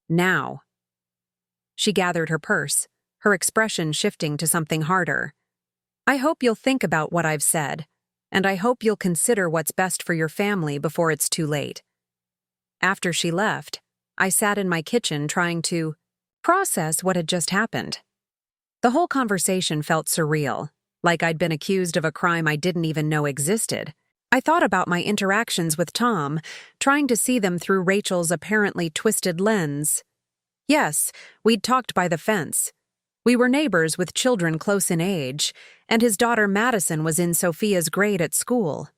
Now. She gathered her purse, her expression shifting to something harder. I hope you'll think about what I've said, and I hope you'll consider what's best for your family before it's too late. After she left, I sat in my kitchen trying to process what had just happened. The whole conversation felt surreal, like I'd been accused of a crime I didn't even know existed. I thought about my interactions with Tom, trying to see them through Rachel's apparently twisted lens. Yes, we'd talked by the fence. We were neighbors with children close in age, and his daughter Madison was in Sophia's grade at school.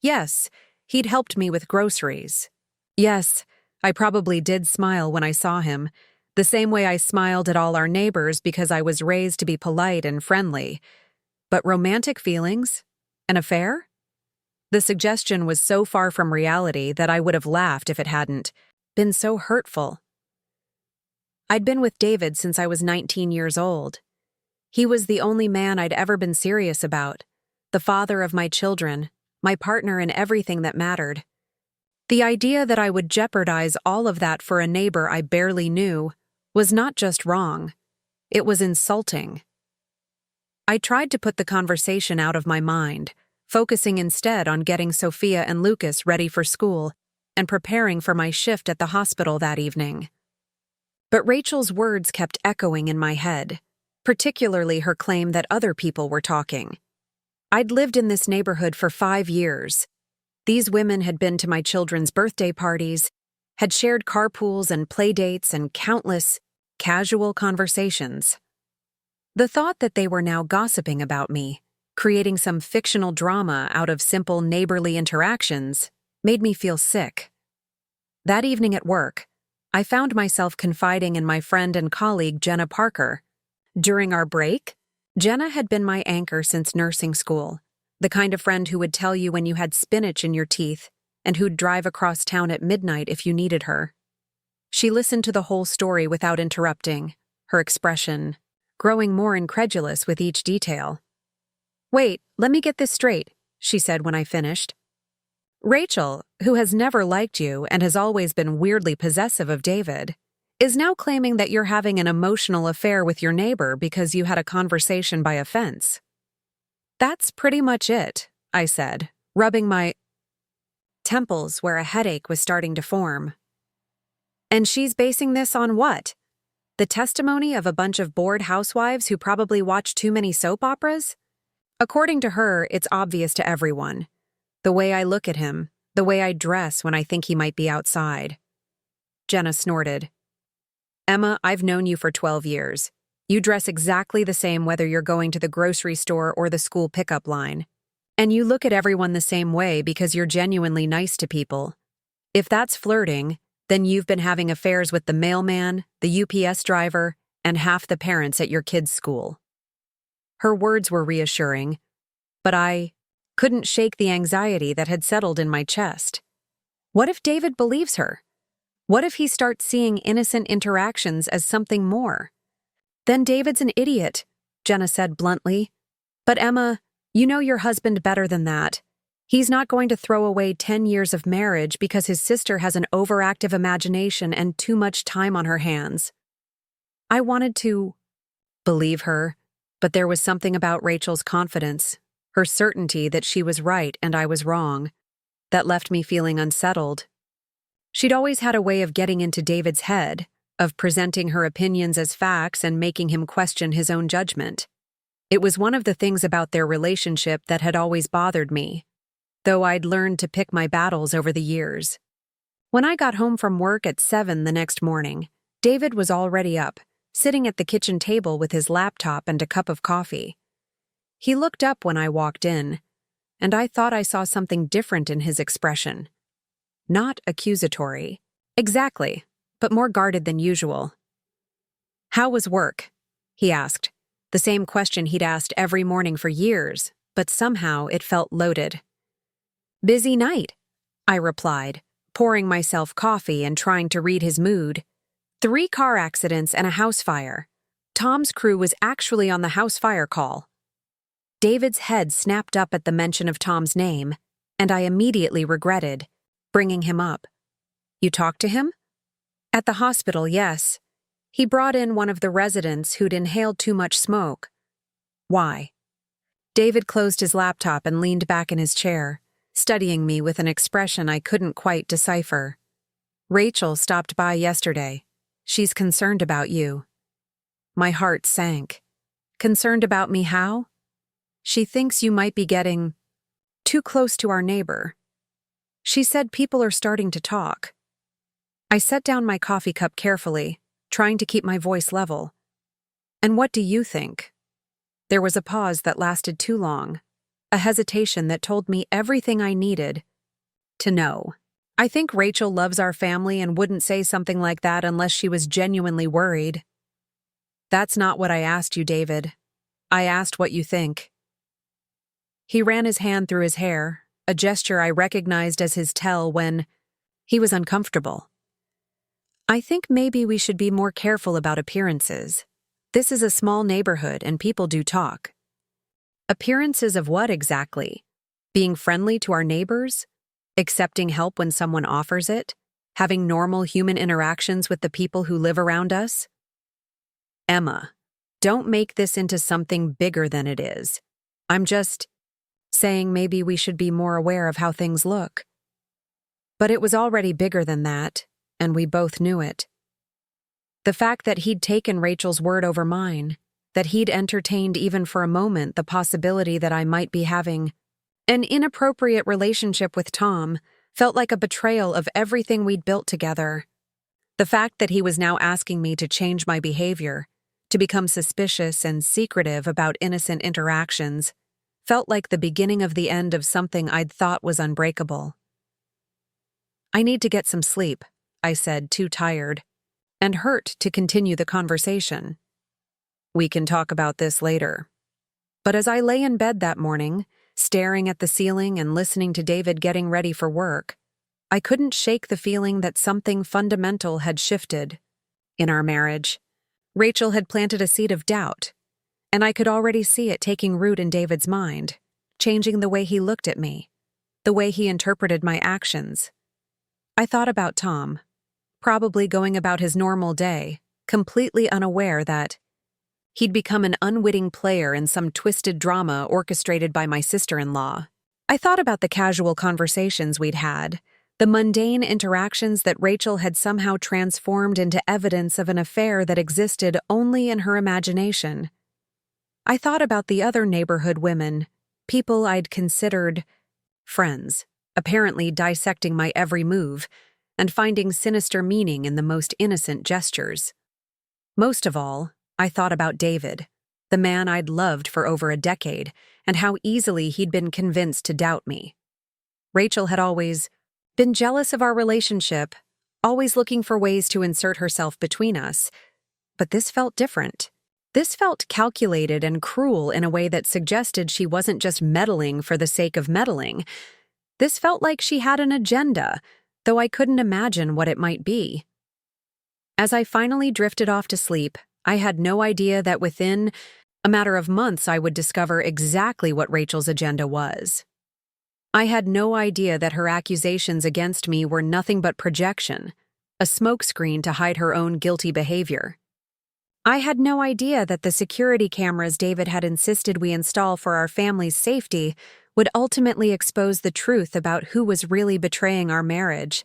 Yes, he'd helped me with groceries. Yes, I probably did smile when I saw him, the same way I smiled at all our neighbors because I was raised to be polite and friendly. But romantic feelings? An affair? The suggestion was so far from reality that I would have laughed if it hadn't been so hurtful. I'd been with David since I was 19 years old. He was the only man I'd ever been serious about, the father of my children, my partner in everything that mattered. The idea that I would jeopardize all of that for a neighbor I barely knew was not just wrong, it was insulting. I tried to put the conversation out of my mind, focusing instead on getting Sophia and Lucas ready for school and preparing for my shift at the hospital that evening. But Rachel's words kept echoing in my head, particularly her claim that other people were talking. I'd lived in this neighborhood for 5 years. These women had been to my children's birthday parties, had shared carpools and playdates and countless casual conversations. The thought that they were now gossiping about me, creating some fictional drama out of simple neighborly interactions, made me feel sick. That evening at work, I found myself confiding in my friend and colleague Jenna Parker. During our break, Jenna had been my anchor since nursing school, the kind of friend who would tell you when you had spinach in your teeth and who'd drive across town at midnight if you needed her. She listened to the whole story without interrupting, her expression growing more incredulous with each detail. "Wait, let me get this straight," she said when I finished. "Rachel, who has never liked you and has always been weirdly possessive of David, is now claiming that you're having an emotional affair with your neighbor because you had a conversation by a fence." "That's pretty much it," I said, rubbing my temples where a headache was starting to form. "And she's basing this on what? The testimony of a bunch of bored housewives who probably watch too many soap operas? According to her, it's obvious to everyone. The way I look at him, the way I dress when I think he might be outside." Jenna snorted. "Emma, I've known you for 12 years. You dress exactly the same whether you're going to the grocery store or the school pickup line. And you look at everyone the same way because you're genuinely nice to people. If that's flirting, then you've been having affairs with the mailman, the UPS driver, and half the parents at your kids' school." Her words were reassuring, but I couldn't shake the anxiety that had settled in my chest. What if David believes her? What if he starts seeing innocent interactions as something more? "Then David's an idiot," Jenna said bluntly. "But Emma, you know your husband better than that. He's not going to throw away 10 years of marriage because his sister has an overactive imagination and too much time on her hands." I wanted to believe her, but there was something about Rachel's confidence, her certainty that she was right and I was wrong, that left me feeling unsettled. She'd always had a way of getting into David's head, of presenting her opinions as facts and making him question his own judgment. It was one of the things about their relationship that had always bothered me, though I'd learned to pick my battles over the years. When I got home from work at 7 the next morning, David was already up, sitting at the kitchen table with his laptop and a cup of coffee. He looked up when I walked in, and I thought I saw something different in his expression. Not accusatory. Exactly, but more guarded than usual. "How was work?" he asked, the same question he'd asked every morning for years, but somehow it felt loaded. "Busy night," I replied, pouring myself coffee and trying to read his mood. 3 car accidents and a house fire. Tom's crew was actually on the house fire call. David's head snapped up at the mention of Tom's name, and I immediately regretted bringing him up. "You talked to him?" At the hospital, yes. He brought in one of the residents who'd inhaled too much smoke. Why? David closed his laptop and leaned back in his chair, studying me with an expression I couldn't quite decipher. Rachel stopped by yesterday. She's concerned about you. My heart sank. Concerned about me how? She thinks you might be getting too close to our neighbor. She said people are starting to talk. I set down my coffee cup carefully, trying to keep my voice level. And what do you think? There was a pause that lasted too long, a hesitation that told me everything I needed to know. I think Rachel loves our family and wouldn't say something like that unless she was genuinely worried. That's not what I asked you, David. I asked what you think. He ran his hand through his hair, a gesture I recognized as his tell when he was uncomfortable. I think maybe we should be more careful about appearances. This is a small neighborhood and people do talk. Appearances of what exactly? Being friendly to our neighbors? Accepting help when someone offers it? Having normal human interactions with the people who live around us? Emma, don't make this into something bigger than it is. I'm just saying maybe we should be more aware of how things look. But it was already bigger than that, and we both knew it. The fact that he'd taken Rachel's word over mine, that he'd entertained even for a moment the possibility that I might be having an inappropriate relationship with Tom, felt like a betrayal of everything we'd built together. The fact that he was now asking me to change my behavior, to become suspicious and secretive about innocent interactions, felt like the beginning of the end of something I'd thought was unbreakable. I need to get some sleep, I said, too tired, and hurt to continue the conversation. We can talk about this later. But as I lay in bed that morning, staring at the ceiling and listening to David getting ready for work, I couldn't shake the feeling that something fundamental had shifted. In our marriage, Rachel had planted a seed of doubt, and I could already see it taking root in David's mind, changing the way he looked at me, the way he interpreted my actions. I thought about Tom, probably going about his normal day, completely unaware that he'd become an unwitting player in some twisted drama orchestrated by my sister-in-law. I thought about the casual conversations we'd had, the mundane interactions that Rachel had somehow transformed into evidence of an affair that existed only in her imagination. I thought about the other neighborhood women, people I'd considered friends, apparently dissecting my every move and finding sinister meaning in the most innocent gestures. Most of all, I thought about David, the man I'd loved for over a decade, and how easily he'd been convinced to doubt me. Rachel had always been jealous of our relationship, always looking for ways to insert herself between us. But this felt different. This felt calculated and cruel in a way that suggested she wasn't just meddling for the sake of meddling. This felt like she had an agenda, though I couldn't imagine what it might be. As I finally drifted off to sleep, I had no idea that within a matter of months I would discover exactly what Rachel's agenda was. I had no idea that her accusations against me were nothing but projection, a smokescreen to hide her own guilty behavior. I had no idea that the security cameras David had insisted we install for our family's safety would ultimately expose the truth about who was really betraying our marriage.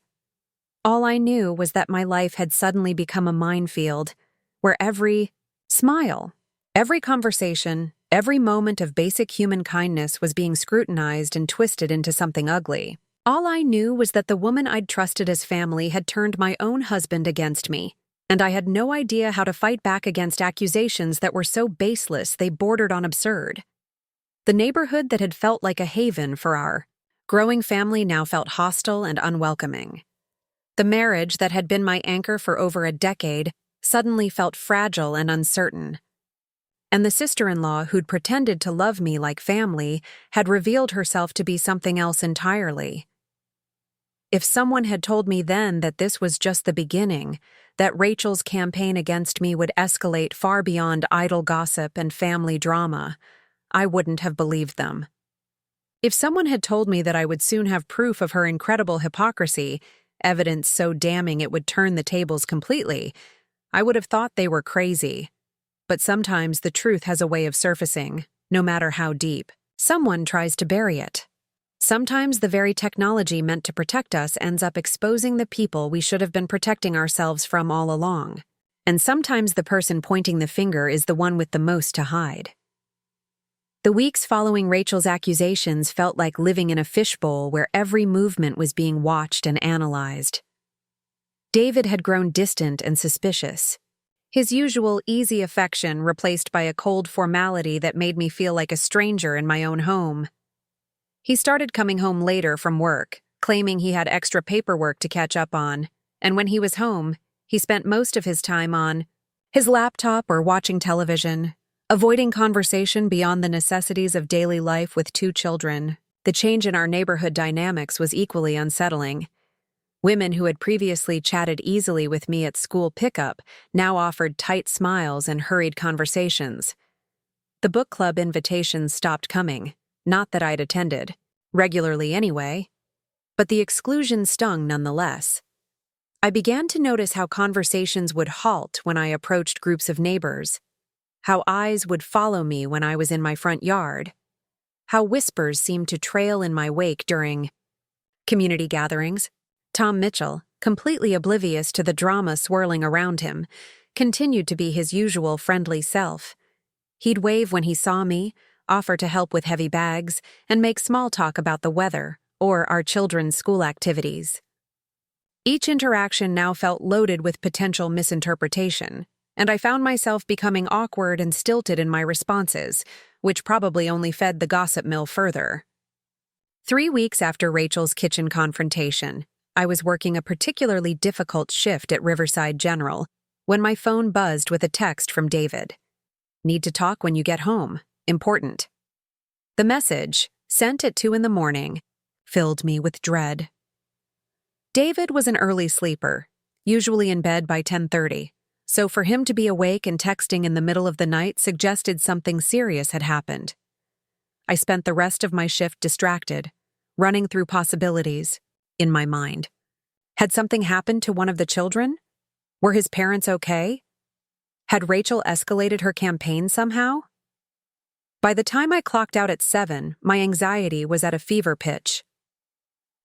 All I knew was that my life had suddenly become a minefield, where every smile, every conversation, every moment of basic human kindness was being scrutinized and twisted into something ugly. All I knew was that the woman I'd trusted as family had turned my own husband against me, and I had no idea how to fight back against accusations that were so baseless they bordered on absurd. The neighborhood that had felt like a haven for our growing family now felt hostile and unwelcoming. The marriage that had been my anchor for over a decade suddenly felt fragile and uncertain. And the sister-in-law who'd pretended to love me like family had revealed herself to be something else entirely. If someone had told me then that this was just the beginning, that Rachel's campaign against me would escalate far beyond idle gossip and family drama, I wouldn't have believed them. If someone had told me that I would soon have proof of her incredible hypocrisy, evidence so damning it would turn the tables completely, I would have thought they were crazy. But sometimes the truth has a way of surfacing, no matter how deep. Someone tries to bury it. Sometimes the very technology meant to protect us ends up exposing the people we should have been protecting ourselves from all along. And sometimes the person pointing the finger is the one with the most to hide. The weeks following Rachel's accusations felt like living in a fishbowl where every movement was being watched and analyzed. David had grown distant and suspicious. His usual easy affection replaced by a cold formality that made me feel like a stranger in my own home. He started coming home later from work, claiming he had extra paperwork to catch up on, and when he was home, he spent most of his time on his laptop or watching television, avoiding conversation beyond the necessities of daily life with 2 children. The change in our neighborhood dynamics was equally unsettling. Women who had previously chatted easily with me at school pickup now offered tight smiles and hurried conversations. The book club invitations stopped coming, not that I'd attended, regularly anyway, but the exclusion stung nonetheless. I began to notice how conversations would halt when I approached groups of neighbors, how eyes would follow me when I was in my front yard, how whispers seemed to trail in my wake during community gatherings. Tom Mitchell, completely oblivious to the drama swirling around him, continued to be his usual friendly self. He'd wave when he saw me, offer to help with heavy bags, and make small talk about the weather or our children's school activities. Each interaction now felt loaded with potential misinterpretation, and I found myself becoming awkward and stilted in my responses, which probably only fed the gossip mill further. 3 weeks after Rachel's kitchen confrontation, I was working a particularly difficult shift at Riverside General when my phone buzzed with a text from David. "Need to talk when you get home. Important." The message, sent at 2 a.m, filled me with dread. David was an early sleeper, usually in bed by 10:30, so for him to be awake and texting in the middle of the night suggested something serious had happened. I spent the rest of my shift distracted, running through possibilities in my mind. Had something happened to one of the children? Were his parents okay? Had Rachel escalated her campaign somehow? By the time I clocked out at 7, my anxiety was at a fever pitch.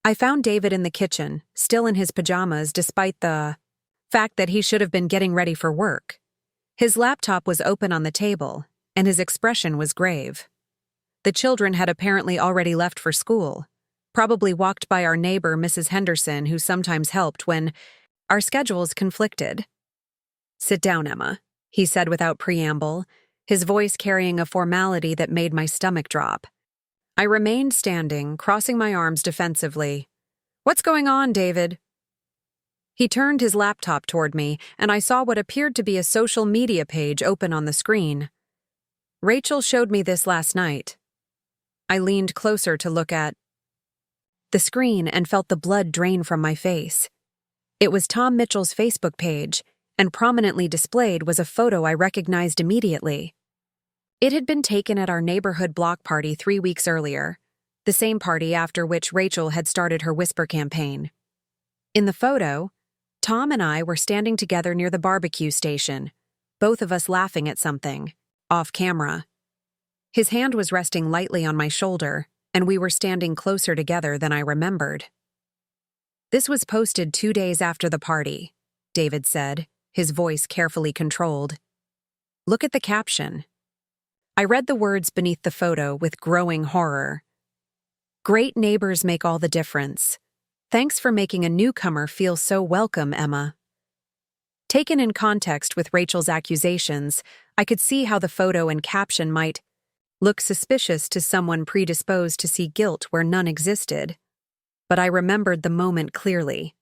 I found David in the kitchen, still in his pajamas despite the fact that he should have been getting ready for work. His laptop was open on the table, and his expression was grave. The children had apparently already left for school, probably walked by our neighbor, Mrs. Henderson, who sometimes helped when our schedules conflicted. "Sit down, Emma," he said without preamble, his voice carrying a formality that made my stomach drop. I remained standing, crossing my arms defensively. "What's going on, David?" He turned his laptop toward me, and I saw what appeared to be a social media page open on the screen. "Rachel showed me this last night." I leaned closer to look at the screen and felt the blood drain from my face. It was Tom Mitchell's Facebook page, and prominently displayed was a photo I recognized immediately. It had been taken at our neighborhood block party 3 weeks earlier, the same party after which Rachel had started her whisper campaign. In the photo, Tom and I were standing together near the barbecue station, both of us laughing at something, off camera. His hand was resting lightly on my shoulder, and we were standing closer together than I remembered. "This was posted 2 days after the party," David said, his voice carefully controlled. "Look at the caption." I read the words beneath the photo with growing horror. "Great neighbors make all the difference. Thanks for making a newcomer feel so welcome, Emma." Taken in context with Rachel's accusations, I could see how the photo and caption might look suspicious to someone predisposed to see guilt where none existed. But I remembered the moment clearly.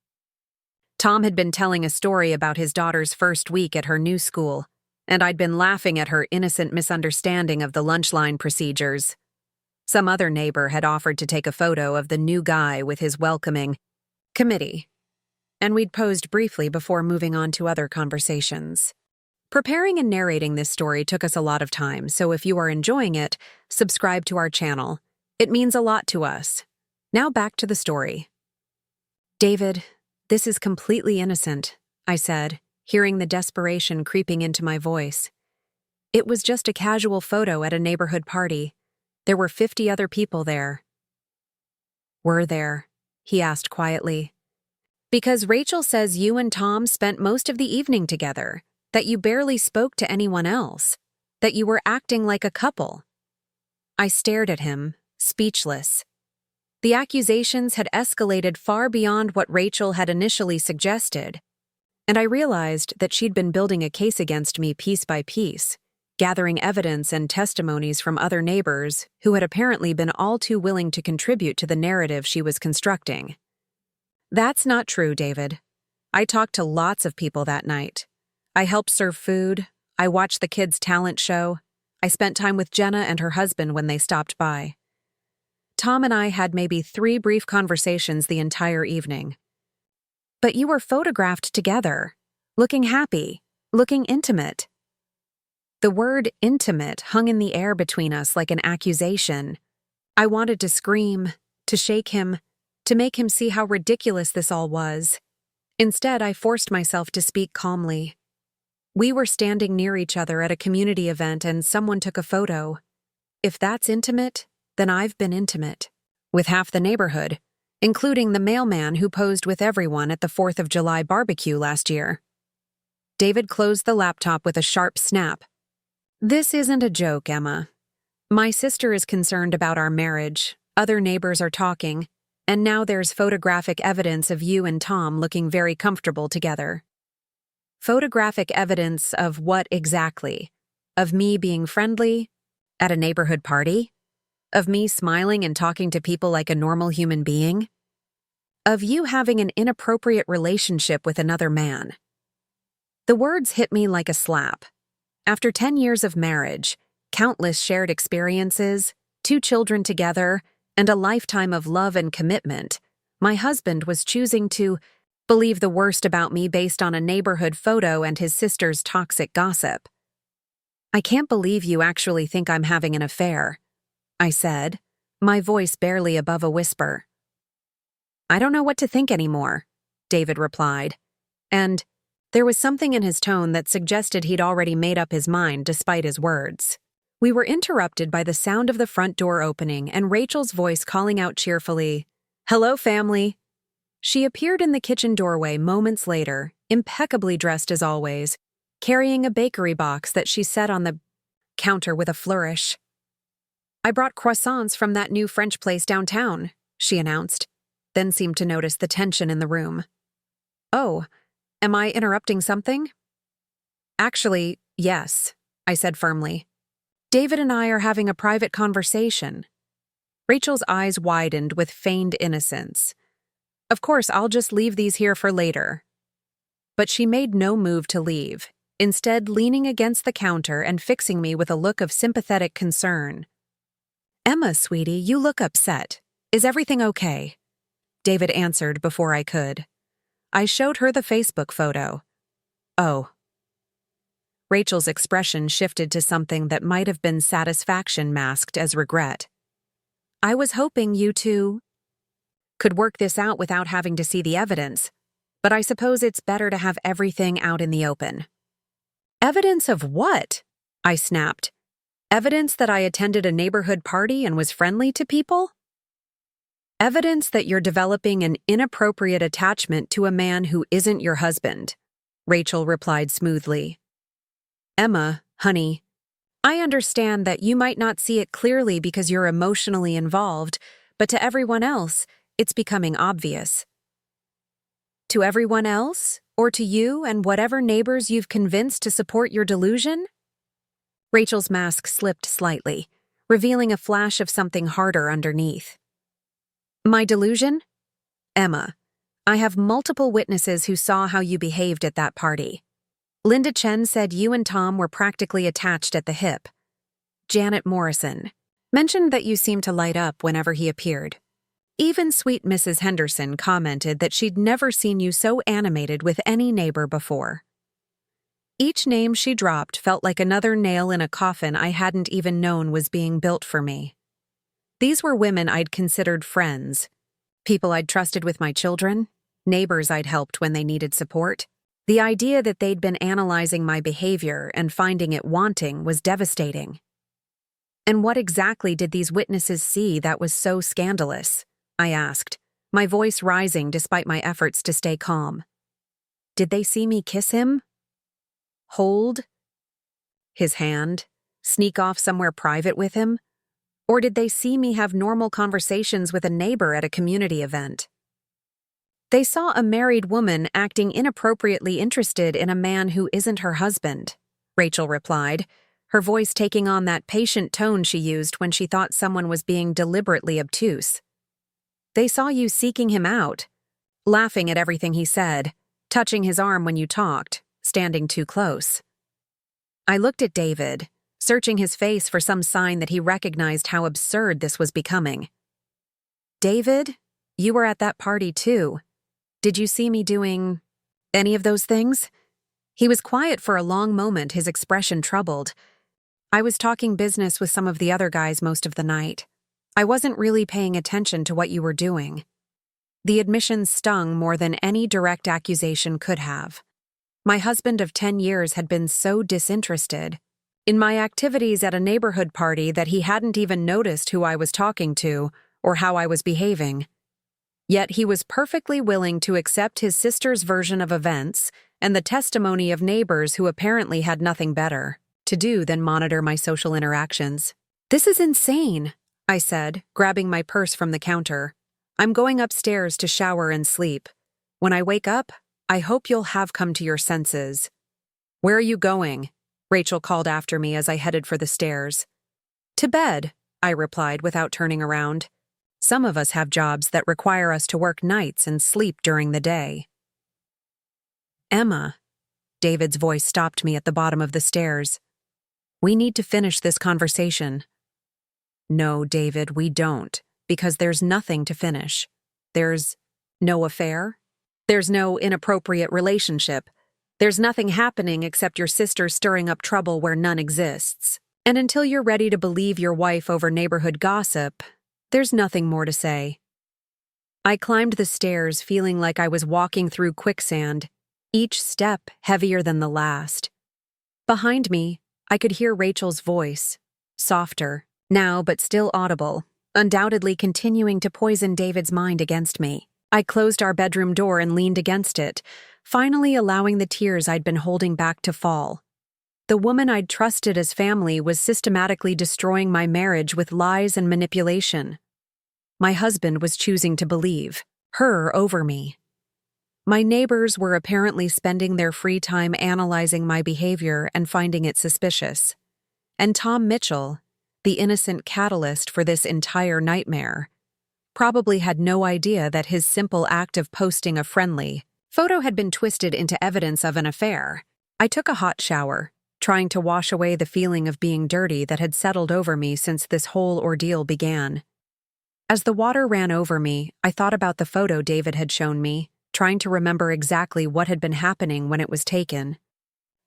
Tom had been telling a story about his daughter's first week at her new school, and I'd been laughing at her innocent misunderstanding of the lunch line procedures. Some other neighbor had offered to take a photo of the new guy with his welcoming committee, and we'd posed briefly before moving on to other conversations. Preparing and narrating this story took us a lot of time, so if you are enjoying it, subscribe to our channel. It means a lot to us. Now back to the story. David, This is completely innocent, I said, hearing the desperation creeping into my voice. It was just a casual photo at a neighborhood party. There were 50 other people there. Were there? He asked quietly. Because Rachel says you and Tom spent most of the evening together, that you barely spoke to anyone else, that you were acting like a couple. I stared at him, speechless. The accusations had escalated far beyond what Rachel had initially suggested, and I realized that she'd been building a case against me piece by piece, gathering evidence and testimonies from other neighbors who had apparently been all too willing to contribute to the narrative she was constructing. That's not true, David. I talked to lots of people that night. I helped serve food. I watched the kids' talent show. I spent time with Jenna and her husband when they stopped by. Tom and I had maybe 3 brief conversations the entire evening. But you were photographed together, looking happy, looking intimate. The word intimate hung in the air between us like an accusation. I wanted to scream, to shake him, to make him see how ridiculous this all was. Instead, I forced myself to speak calmly. We were standing near each other at a community event and someone took a photo. If that's intimate, then I've been intimate. With half the neighborhood, including the mailman who posed with everyone at the 4th of July barbecue last year. David closed the laptop with a sharp snap. This isn't a joke, Emma. My sister is concerned about our marriage, other neighbors are talking, and now there's photographic evidence of you and Tom looking very comfortable together. Photographic evidence of what exactly? Of me being friendly? At a neighborhood party? Of me smiling and talking to people like a normal human being? Of you having an inappropriate relationship with another man? The words hit me like a slap. After 10 years of marriage, countless shared experiences, 2 children together, and a lifetime of love and commitment, my husband was choosing to believe the worst about me based on a neighborhood photo and his sister's toxic gossip. I can't believe you actually think I'm having an affair, I said, my voice barely above a whisper. I don't know what to think anymore, David replied, and there was something in his tone that suggested he'd already made up his mind despite his words. We were interrupted by the sound of the front door opening and Rachel's voice calling out cheerfully, "Hello, family." She appeared in the kitchen doorway moments later, impeccably dressed as always, carrying a bakery box that she set on the counter with a flourish. "I brought croissants from that new French place downtown," she announced, then seemed to notice the tension in the room. "Oh, am I interrupting something?" "Actually, yes," I said firmly. "David and I are having a private conversation." Rachel's eyes widened with feigned innocence. "Of course, I'll just leave these here for later." But she made no move to leave, instead leaning against the counter and fixing me with a look of sympathetic concern. "Emma, sweetie, you look upset. Is everything okay?" David answered before I could. I showed her the Facebook photo. "Oh." Rachel's expression shifted to something that might have been satisfaction masked as regret. "I was hoping you two could work this out without having to see the evidence, but I suppose it's better to have everything out in the open." "Evidence of what?" I snapped. "Evidence that I attended a neighborhood party and was friendly to people?" "Evidence that you're developing an inappropriate attachment to a man who isn't your husband," Rachel replied smoothly. "Emma, honey, I understand that you might not see it clearly because you're emotionally involved, but to everyone else, it's becoming obvious." "To everyone else? Or to you and whatever neighbors you've convinced to support your delusion?" Rachel's mask slipped slightly, revealing a flash of something harder underneath. "My delusion? Emma, I have multiple witnesses who saw how you behaved at that party. Linda Chen said you and Tom were practically attached at the hip. Janet Morrison mentioned that you seemed to light up whenever he appeared. Even sweet Mrs. Henderson commented that she'd never seen you so animated with any neighbor before." Each name she dropped felt like another nail in a coffin I hadn't even known was being built for me. These were women I'd considered friends, people I'd trusted with my children, neighbors I'd helped when they needed support. The idea that they'd been analyzing my behavior and finding it wanting was devastating. And what exactly did these witnesses see that was so scandalous? I asked, my voice rising despite my efforts to stay calm. Did they see me kiss him? Hold his hand? Sneak off somewhere private with him? Or did they see me have normal conversations with a neighbor at a community event? They saw a married woman acting inappropriately interested in a man who isn't her husband, Rachel replied, her voice taking on that patient tone she used when she thought someone was being deliberately obtuse. They saw you seeking him out, laughing at everything he said, touching his arm when you talked, standing too close. I looked at David, searching his face for some sign that he recognized how absurd this was becoming. David, you were at that party too. Did you see me doing any of those things? He was quiet for a long moment, his expression troubled. I was talking business with some of the other guys most of the night. I wasn't really paying attention to what you were doing. The admission stung more than any direct accusation could have. My husband of 10 years had been so disinterested in my activities at a neighborhood party that he hadn't even noticed who I was talking to or how I was behaving. Yet he was perfectly willing to accept his sister's version of events and the testimony of neighbors who apparently had nothing better to do than monitor my social interactions. This is insane, I said, grabbing my purse from the counter. I'm going upstairs to shower and sleep. When I wake up, I hope you'll have come to your senses. Where are you going? Rachel called after me as I headed for the stairs. To bed, I replied without turning around. Some of us have jobs that require us to work nights and sleep during the day. Emma, David's voice stopped me at the bottom of the stairs. We need to finish this conversation. No, David, we don't, because there's nothing to finish. There's no affair. There's no inappropriate relationship. There's nothing happening except your sister stirring up trouble where none exists. And until you're ready to believe your wife over neighborhood gossip, there's nothing more to say. I climbed the stairs feeling like I was walking through quicksand, each step heavier than the last. Behind me, I could hear Rachel's voice, softer, now but still audible, undoubtedly continuing to poison David's mind against me. I closed our bedroom door and leaned against it, finally allowing the tears I'd been holding back to fall. The woman I'd trusted as family was systematically destroying my marriage with lies and manipulation. My husband was choosing to believe her over me. My neighbors were apparently spending their free time analyzing my behavior and finding it suspicious. And Tom Mitchell, the innocent catalyst for this entire nightmare, probably had no idea that his simple act of posting a friendly photo had been twisted into evidence of an affair. I took a hot shower, trying to wash away the feeling of being dirty that had settled over me since this whole ordeal began. As the water ran over me, I thought about the photo David had shown me, trying to remember exactly what had been happening when it was taken.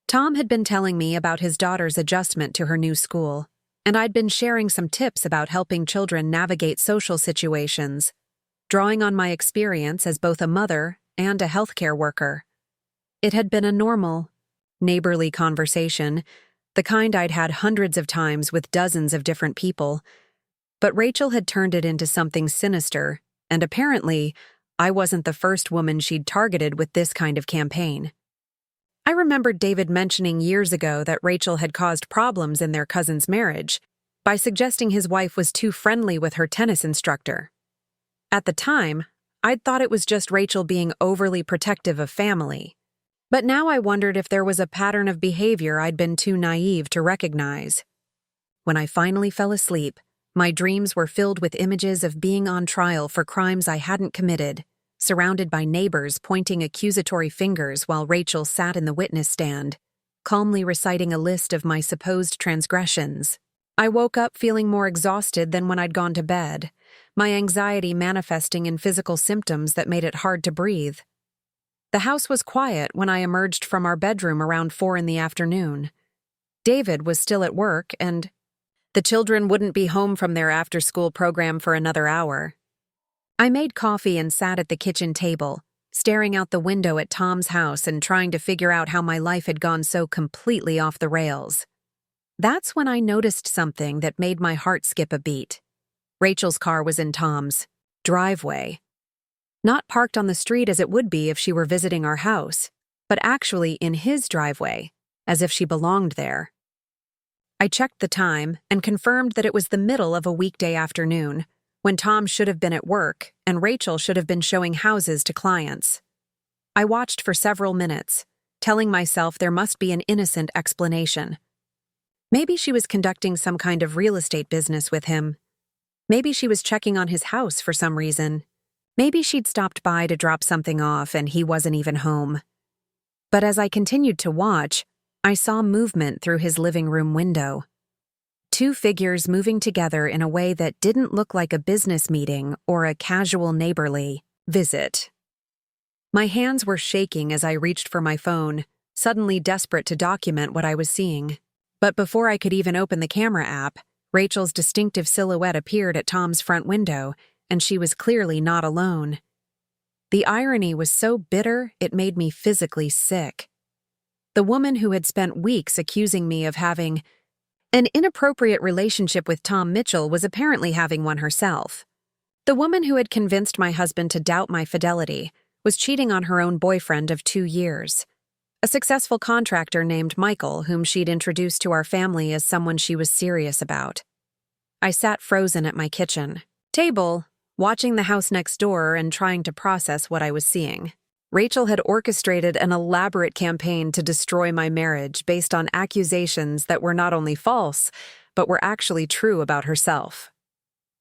Tom had been telling me about his daughter's adjustment to her new school, and I'd been sharing some tips about helping children navigate social situations, drawing on my experience as both a mother and a healthcare worker. It had been a normal, neighborly conversation, the kind I'd had hundreds of times with dozens of different people, but Rachel had turned it into something sinister, and apparently, I wasn't the first woman she'd targeted with this kind of campaign. I remembered David mentioning years ago that Rachel had caused problems in their cousin's marriage by suggesting his wife was too friendly with her tennis instructor. At the time, I'd thought it was just Rachel being overly protective of family. But now I wondered if there was a pattern of behavior I'd been too naive to recognize. When I finally fell asleep, my dreams were filled with images of being on trial for crimes I hadn't committed, surrounded by neighbors pointing accusatory fingers while Rachel sat in the witness stand, calmly reciting a list of my supposed transgressions. I woke up feeling more exhausted than when I'd gone to bed, my anxiety manifesting in physical symptoms that made it hard to breathe. The house was quiet when I emerged from our bedroom around 4 in the afternoon. David was still at work, and the children wouldn't be home from their after-school program for another hour. I made coffee and sat at the kitchen table, staring out the window at Tom's house and trying to figure out how my life had gone so completely off the rails. That's when I noticed something that made my heart skip a beat. Rachel's car was in Tom's driveway. Not parked on the street as it would be if she were visiting our house, but actually in his driveway, as if she belonged there. I checked the time and confirmed that it was the middle of a weekday afternoon, when Tom should have been at work and Rachel should have been showing houses to clients. I watched for several minutes, telling myself there must be an innocent explanation. Maybe she was conducting some kind of real estate business with him. Maybe she was checking on his house for some reason. Maybe she'd stopped by to drop something off and he wasn't even home. But as I continued to watch, I saw movement through his living room window. Two figures moving together in a way that didn't look like a business meeting or a casual neighborly visit. My hands were shaking as I reached for my phone, suddenly desperate to document what I was seeing. But before I could even open the camera app, Rachel's distinctive silhouette appeared at Tom's front window, and she was clearly not alone. The irony was so bitter it made me physically sick. The woman who had spent weeks accusing me of having an inappropriate relationship with Tom Mitchell was apparently having one herself. The woman who had convinced my husband to doubt my fidelity was cheating on her own boyfriend of 2 years, a successful contractor named Michael, whom she'd introduced to our family as someone she was serious about. I sat frozen at my kitchen table, watching the house next door and trying to process what I was seeing. Rachel had orchestrated an elaborate campaign to destroy my marriage based on accusations that were not only false, but were actually true about herself.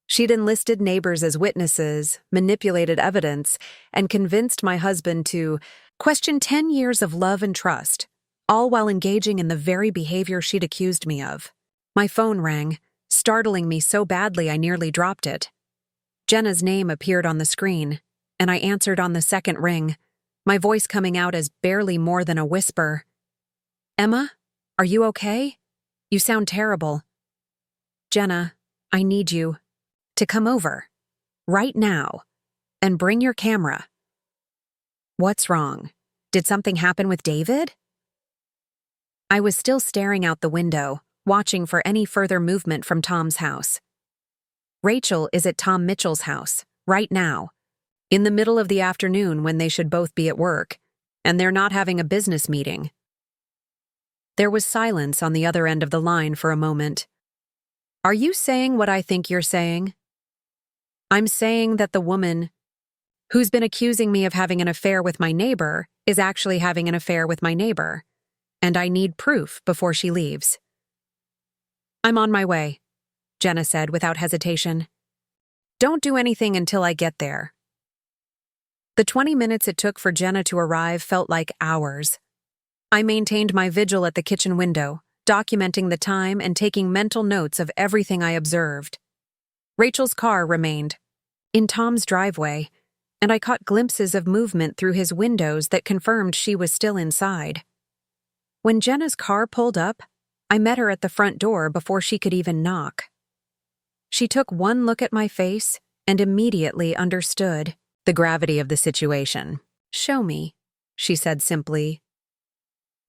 She'd enlisted neighbors as witnesses, manipulated evidence, and convinced my husband to question 10 years of love and trust, all while engaging in the very behavior she'd accused me of. My phone rang, startling me so badly I nearly dropped it. Jenna's name appeared on the screen, and I answered on the second ring, my voice coming out as barely more than a whisper. "Emma, are you okay? You sound terrible." "Jenna, I need you to come over, right now, and bring your camera." "What's wrong? Did something happen with David?" I was still staring out the window, watching for any further movement from Tom's house. Rachel is at Tom Mitchell's house, right now, in the middle of the afternoon when they should both be at work, and they're not having a business meeting. There was silence on the other end of the line for a moment. "Are you saying what I think you're saying?" "I'm saying that the woman who's been accusing me of having an affair with my neighbor is actually having an affair with my neighbor, and I need proof before she leaves." "I'm on my way," Jenna said without hesitation. "Don't do anything until I get there." The 20 minutes it took for Jenna to arrive felt like hours. I maintained my vigil at the kitchen window, documenting the time and taking mental notes of everything I observed. Rachel's car remained in Tom's driveway, and I caught glimpses of movement through his windows that confirmed she was still inside. When Jenna's car pulled up, I met her at the front door before she could even knock. She took one look at my face and immediately understood the gravity of the situation. "Show me," she said simply.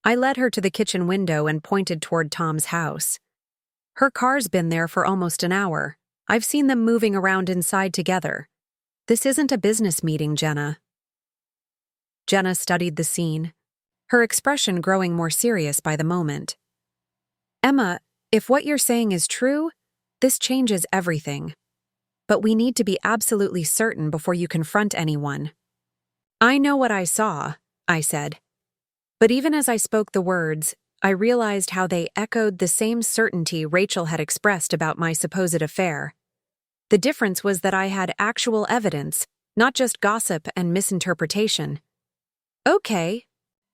I led her to the kitchen window and pointed toward Tom's house. "Her car's been there for almost an hour. I've seen them moving around inside together. This isn't a business meeting, Jenna." Jenna studied the scene, her expression growing more serious by the moment. "Emma, if what you're saying is true, this changes everything. But we need to be absolutely certain before you confront anyone." "I know what I saw," I said. But even as I spoke the words, I realized how they echoed the same certainty Rachel had expressed about my supposed affair. The difference was that I had actual evidence, not just gossip and misinterpretation. "Okay,"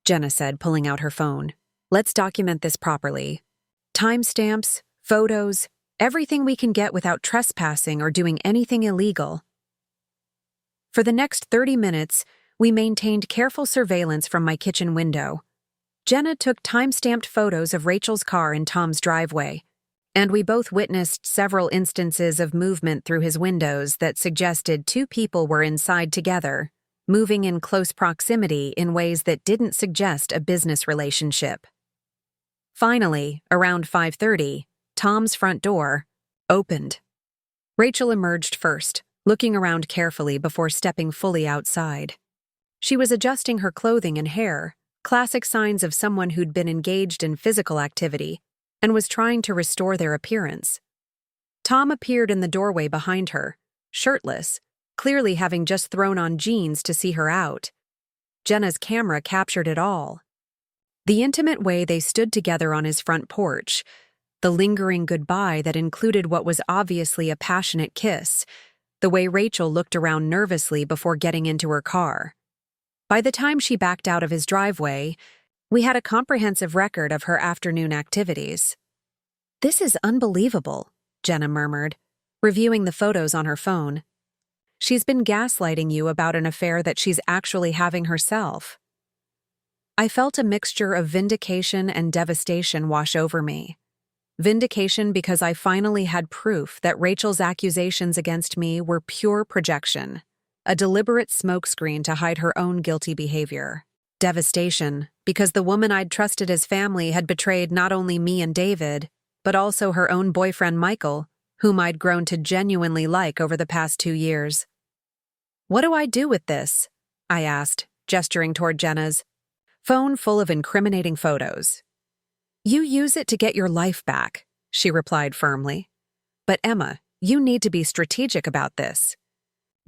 Jenna said, pulling out her phone. "Let's document this properly. Timestamps, photos, everything we can get without trespassing or doing anything illegal." For the next 30 minutes, we maintained careful surveillance from my kitchen window. Jenna took time-stamped photos of Rachel's car in Tom's driveway, and we both witnessed several instances of movement through his windows that suggested two people were inside together, moving in close proximity in ways that didn't suggest a business relationship. Finally, around 5:30, Tom's front door opened. Rachel emerged first, looking around carefully before stepping fully outside. She was adjusting her clothing and hair, classic signs of someone who'd been engaged in physical activity and was trying to restore their appearance. Tom appeared in the doorway behind her, shirtless, clearly having just thrown on jeans to see her out. Jenna's camera captured it all. The intimate way they stood together on his front porch, the lingering goodbye that included what was obviously a passionate kiss, the way Rachel looked around nervously before getting into her car. By the time she backed out of his driveway, we had a comprehensive record of her afternoon activities. "This is unbelievable," Jenna murmured, reviewing the photos on her phone. "She's been gaslighting you about an affair that she's actually having herself." I felt a mixture of vindication and devastation wash over me. Vindication because I finally had proof that Rachel's accusations against me were pure projection, a deliberate smokescreen to hide her own guilty behavior. Devastation because the woman I'd trusted as family had betrayed not only me and David, but also her own boyfriend Michael, whom I'd grown to genuinely like over the past 2 years. "What do I do with this?" I asked, gesturing toward Jenna's phone full of incriminating photos. "You use it to get your life back," she replied firmly. "But Emma, you need to be strategic about this.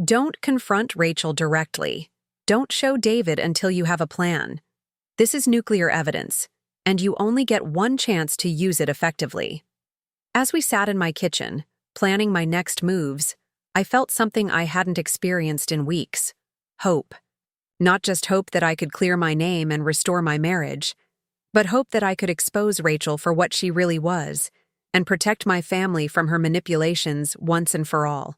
Don't confront Rachel directly. Don't show David until you have a plan. This is nuclear evidence, and you only get one chance to use it effectively." As we sat in my kitchen, planning my next moves, I felt something I hadn't experienced in weeks: hope. Not just hope that I could clear my name and restore my marriage, but hope that I could expose Rachel for what she really was and protect my family from her manipulations once and for all.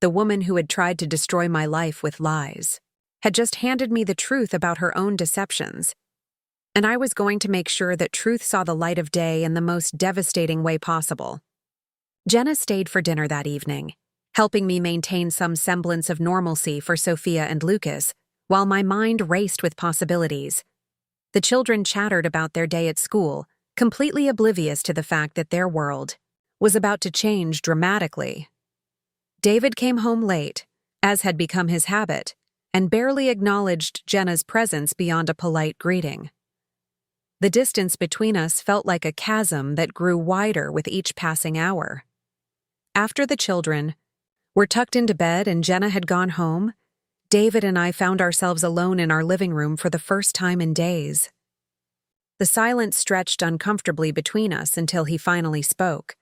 The woman who had tried to destroy my life with lies had just handed me the truth about her own deceptions, and I was going to make sure that truth saw the light of day in the most devastating way possible. Jenna stayed for dinner that evening, helping me maintain some semblance of normalcy for Sophia and Lucas, while my mind raced with possibilities. The children chattered about their day at school, completely oblivious to the fact that their world was about to change dramatically. David came home late, as had become his habit, and barely acknowledged Jenna's presence beyond a polite greeting. The distance between us felt like a chasm that grew wider with each passing hour. After the children were tucked into bed and Jenna had gone home, David and I found ourselves alone in our living room for the first time in days. The silence stretched uncomfortably between us until he finally spoke.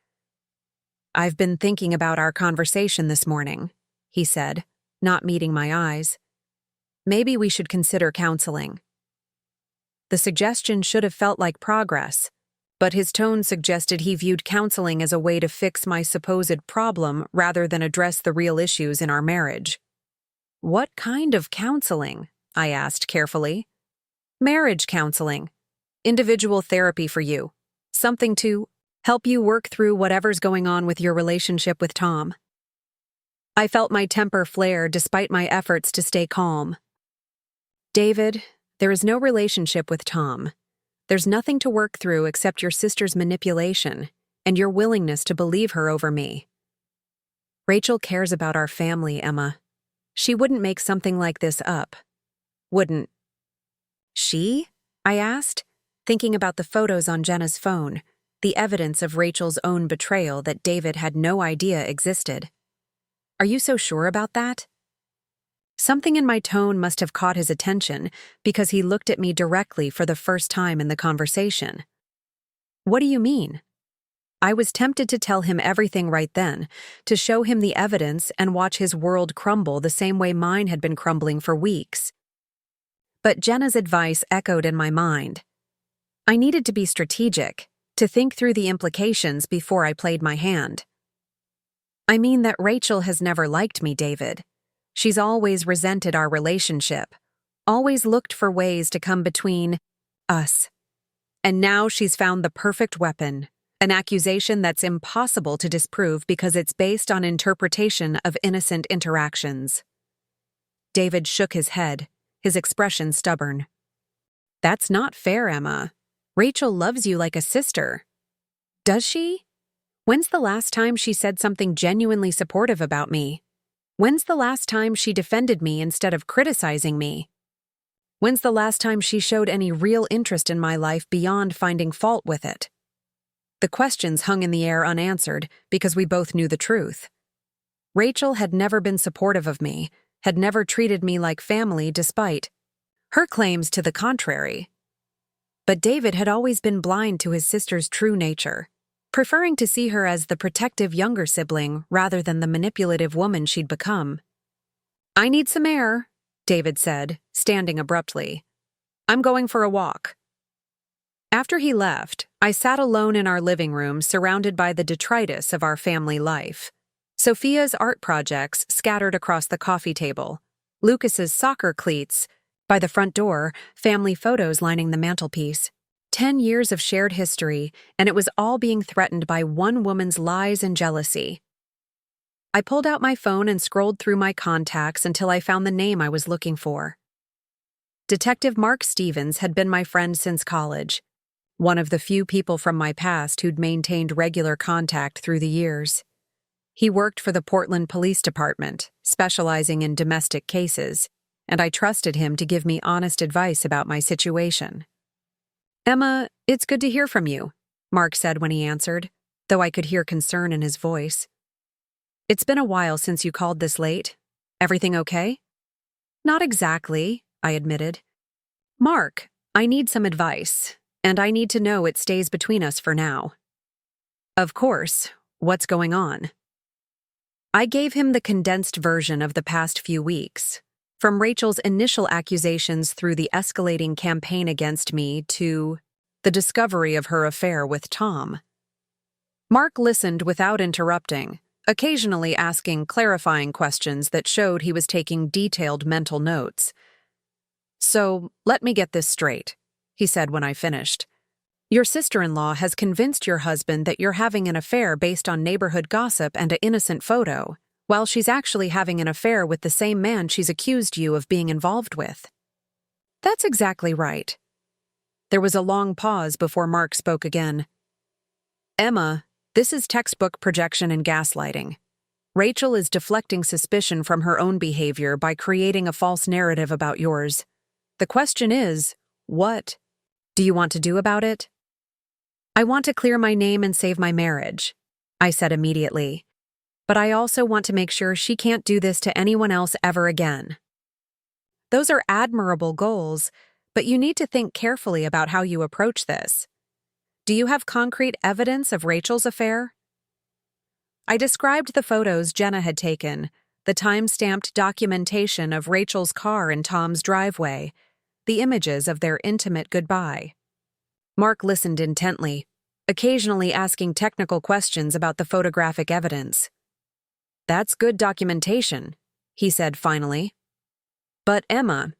"I've been thinking about our conversation this morning," he said, not meeting my eyes. "Maybe we should consider counseling." The suggestion should have felt like progress, but his tone suggested he viewed counseling as a way to fix my supposed problem rather than address the real issues in our marriage. "What kind of counseling?" I asked carefully. "Marriage counseling. Individual therapy for you. Something to help you work through whatever's going on with your relationship with Tom." I felt my temper flare despite my efforts to stay calm. "David, there is no relationship with Tom. There's nothing to work through except your sister's manipulation and your willingness to believe her over me. Rachel cares about our family, Emma. She wouldn't make something like this up. Wouldn't she?" I asked, thinking about the photos on Jenna's phone, the evidence of Rachel's own betrayal that David had no idea existed. "Are you so sure about that?" Something in my tone must have caught his attention because he looked at me directly for the first time in the conversation. "What do you mean?" I was tempted to tell him everything right then, to show him the evidence and watch his world crumble the same way mine had been crumbling for weeks. But Jenna's advice echoed in my mind. I needed to be strategic, to think through the implications before I played my hand. "I mean that Rachel has never liked me, David. She's always resented our relationship, always looked for ways to come between us. And now she's found the perfect weapon, an accusation that's impossible to disprove because it's based on interpretation of innocent interactions." David shook his head, his expression stubborn. That's not fair, Emma. Rachel loves you like a sister. Does she? When's the last time she said something genuinely supportive about me? When's the last time she defended me instead of criticizing me? When's the last time she showed any real interest in my life beyond finding fault with it? The questions hung in the air unanswered because we both knew the truth. Rachel had never been supportive of me, had never treated me like family despite her claims to the contrary. But David had always been blind to his sister's true nature, preferring to see her as the protective younger sibling rather than the manipulative woman she'd become. I need some air, David said, standing abruptly. I'm going for a walk. After he left, I sat alone in our living room surrounded by the detritus of our family life. Sophia's art projects scattered across the coffee table, Lucas's soccer cleats by the front door, family photos lining the mantelpiece. 10 years of shared history, and it was all being threatened by one woman's lies and jealousy. I pulled out my phone and scrolled through my contacts until I found the name I was looking for. Detective Mark Stevens had been my friend since college, one of the few people from my past who'd maintained regular contact through the years. He worked for the Portland Police Department, specializing in domestic cases, and I trusted him to give me honest advice about my situation. Emma, it's good to hear from you, Mark said when he answered, though I could hear concern in his voice. It's been a while since you called this late. Everything okay? Not exactly, I admitted. Mark, I need some advice, and I need to know it stays between us for now. Of course, what's going on? I gave him the condensed version of the past few weeks, from Rachel's initial accusations through the escalating campaign against me to the discovery of her affair with Tom. Mark listened without interrupting, occasionally asking clarifying questions that showed he was taking detailed mental notes. So, let me get this straight, he said when I finished. Your sister-in-law has convinced your husband that you're having an affair based on neighborhood gossip and an innocent photo, while she's actually having an affair with the same man she's accused you of being involved with. That's exactly right. There was a long pause before Mark spoke again. Emma, this is textbook projection and gaslighting. Rachel is deflecting suspicion from her own behavior by creating a false narrative about yours. The question is, what do you want to do about it? I want to clear my name and save my marriage, I said immediately. But I also want to make sure she can't do this to anyone else ever again. Those are admirable goals, but you need to think carefully about how you approach this. Do you have concrete evidence of Rachel's affair? I described the photos Jenna had taken, the time-stamped documentation of Rachel's car in Tom's driveway, the images of their intimate goodbye. Mark listened intently, occasionally asking technical questions about the photographic evidence. That's good documentation, he said finally. But Emma,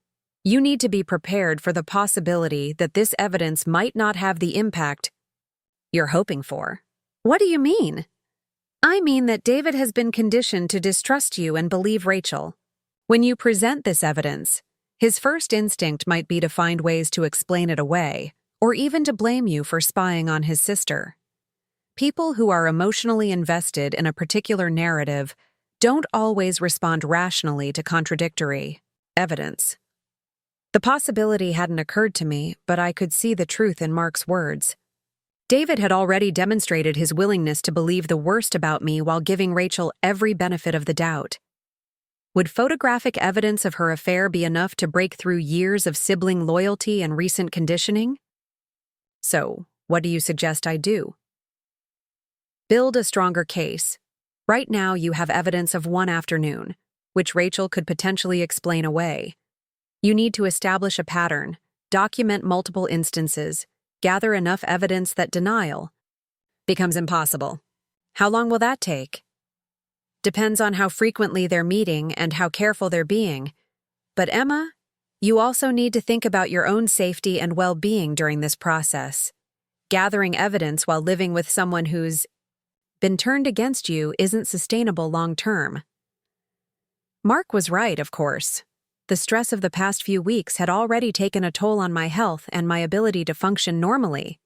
you need to be prepared for the possibility that this evidence might not have the impact you're hoping for. What do you mean? I mean that David has been conditioned to distrust you and believe Rachel. When you present this evidence, his first instinct might be to find ways to explain it away, or even to blame you for spying on his sister. People who are emotionally invested in a particular narrative don't always respond rationally to contradictory evidence. The possibility hadn't occurred to me, but I could see the truth in Mark's words. David had already demonstrated his willingness to believe the worst about me while giving Rachel every benefit of the doubt. Would photographic evidence of her affair be enough to break through years of sibling loyalty and recent conditioning? So, what do you suggest I do? Build a stronger case. Right now you have evidence of one afternoon, which Rachel could potentially explain away. You need to establish a pattern, document multiple instances, gather enough evidence that denial becomes impossible. How long will that take? Depends on how frequently they're meeting and how careful they're being. But Emma, you also need to think about your own safety and well-being during this process. Gathering evidence while living with someone who's been turned against you isn't sustainable long-term. Mark was right, of course. the stress of the past few weeks had already taken a toll on my health and my ability to function normally.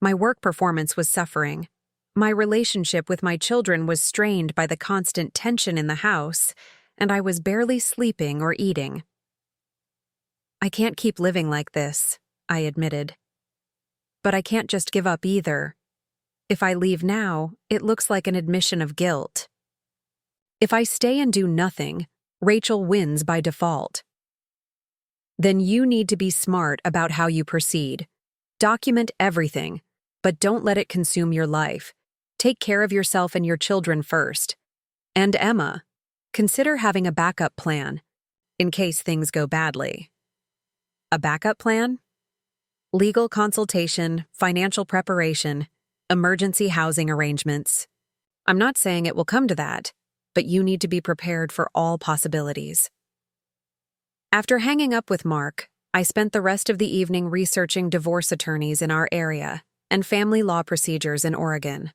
My work performance was suffering. My relationship with my children was strained by the constant tension in the house, and I was barely sleeping or eating. I can't keep living like this, I admitted. But I can't just give up either. If I leave now, it looks like an admission of guilt. If I stay and do nothing, Rachel wins by default. Then you need to be smart about how you proceed. Document everything, but don't let it consume your life. Take care of yourself and your children first. And Emma, consider having a backup plan, in case things go badly. A backup plan? Legal consultation, financial preparation, emergency housing arrangements. I'm not saying it will come to that, but you need to be prepared for all possibilities. After hanging up with Mark, I spent the rest of the evening researching divorce attorneys in our area and family law procedures in Oregon.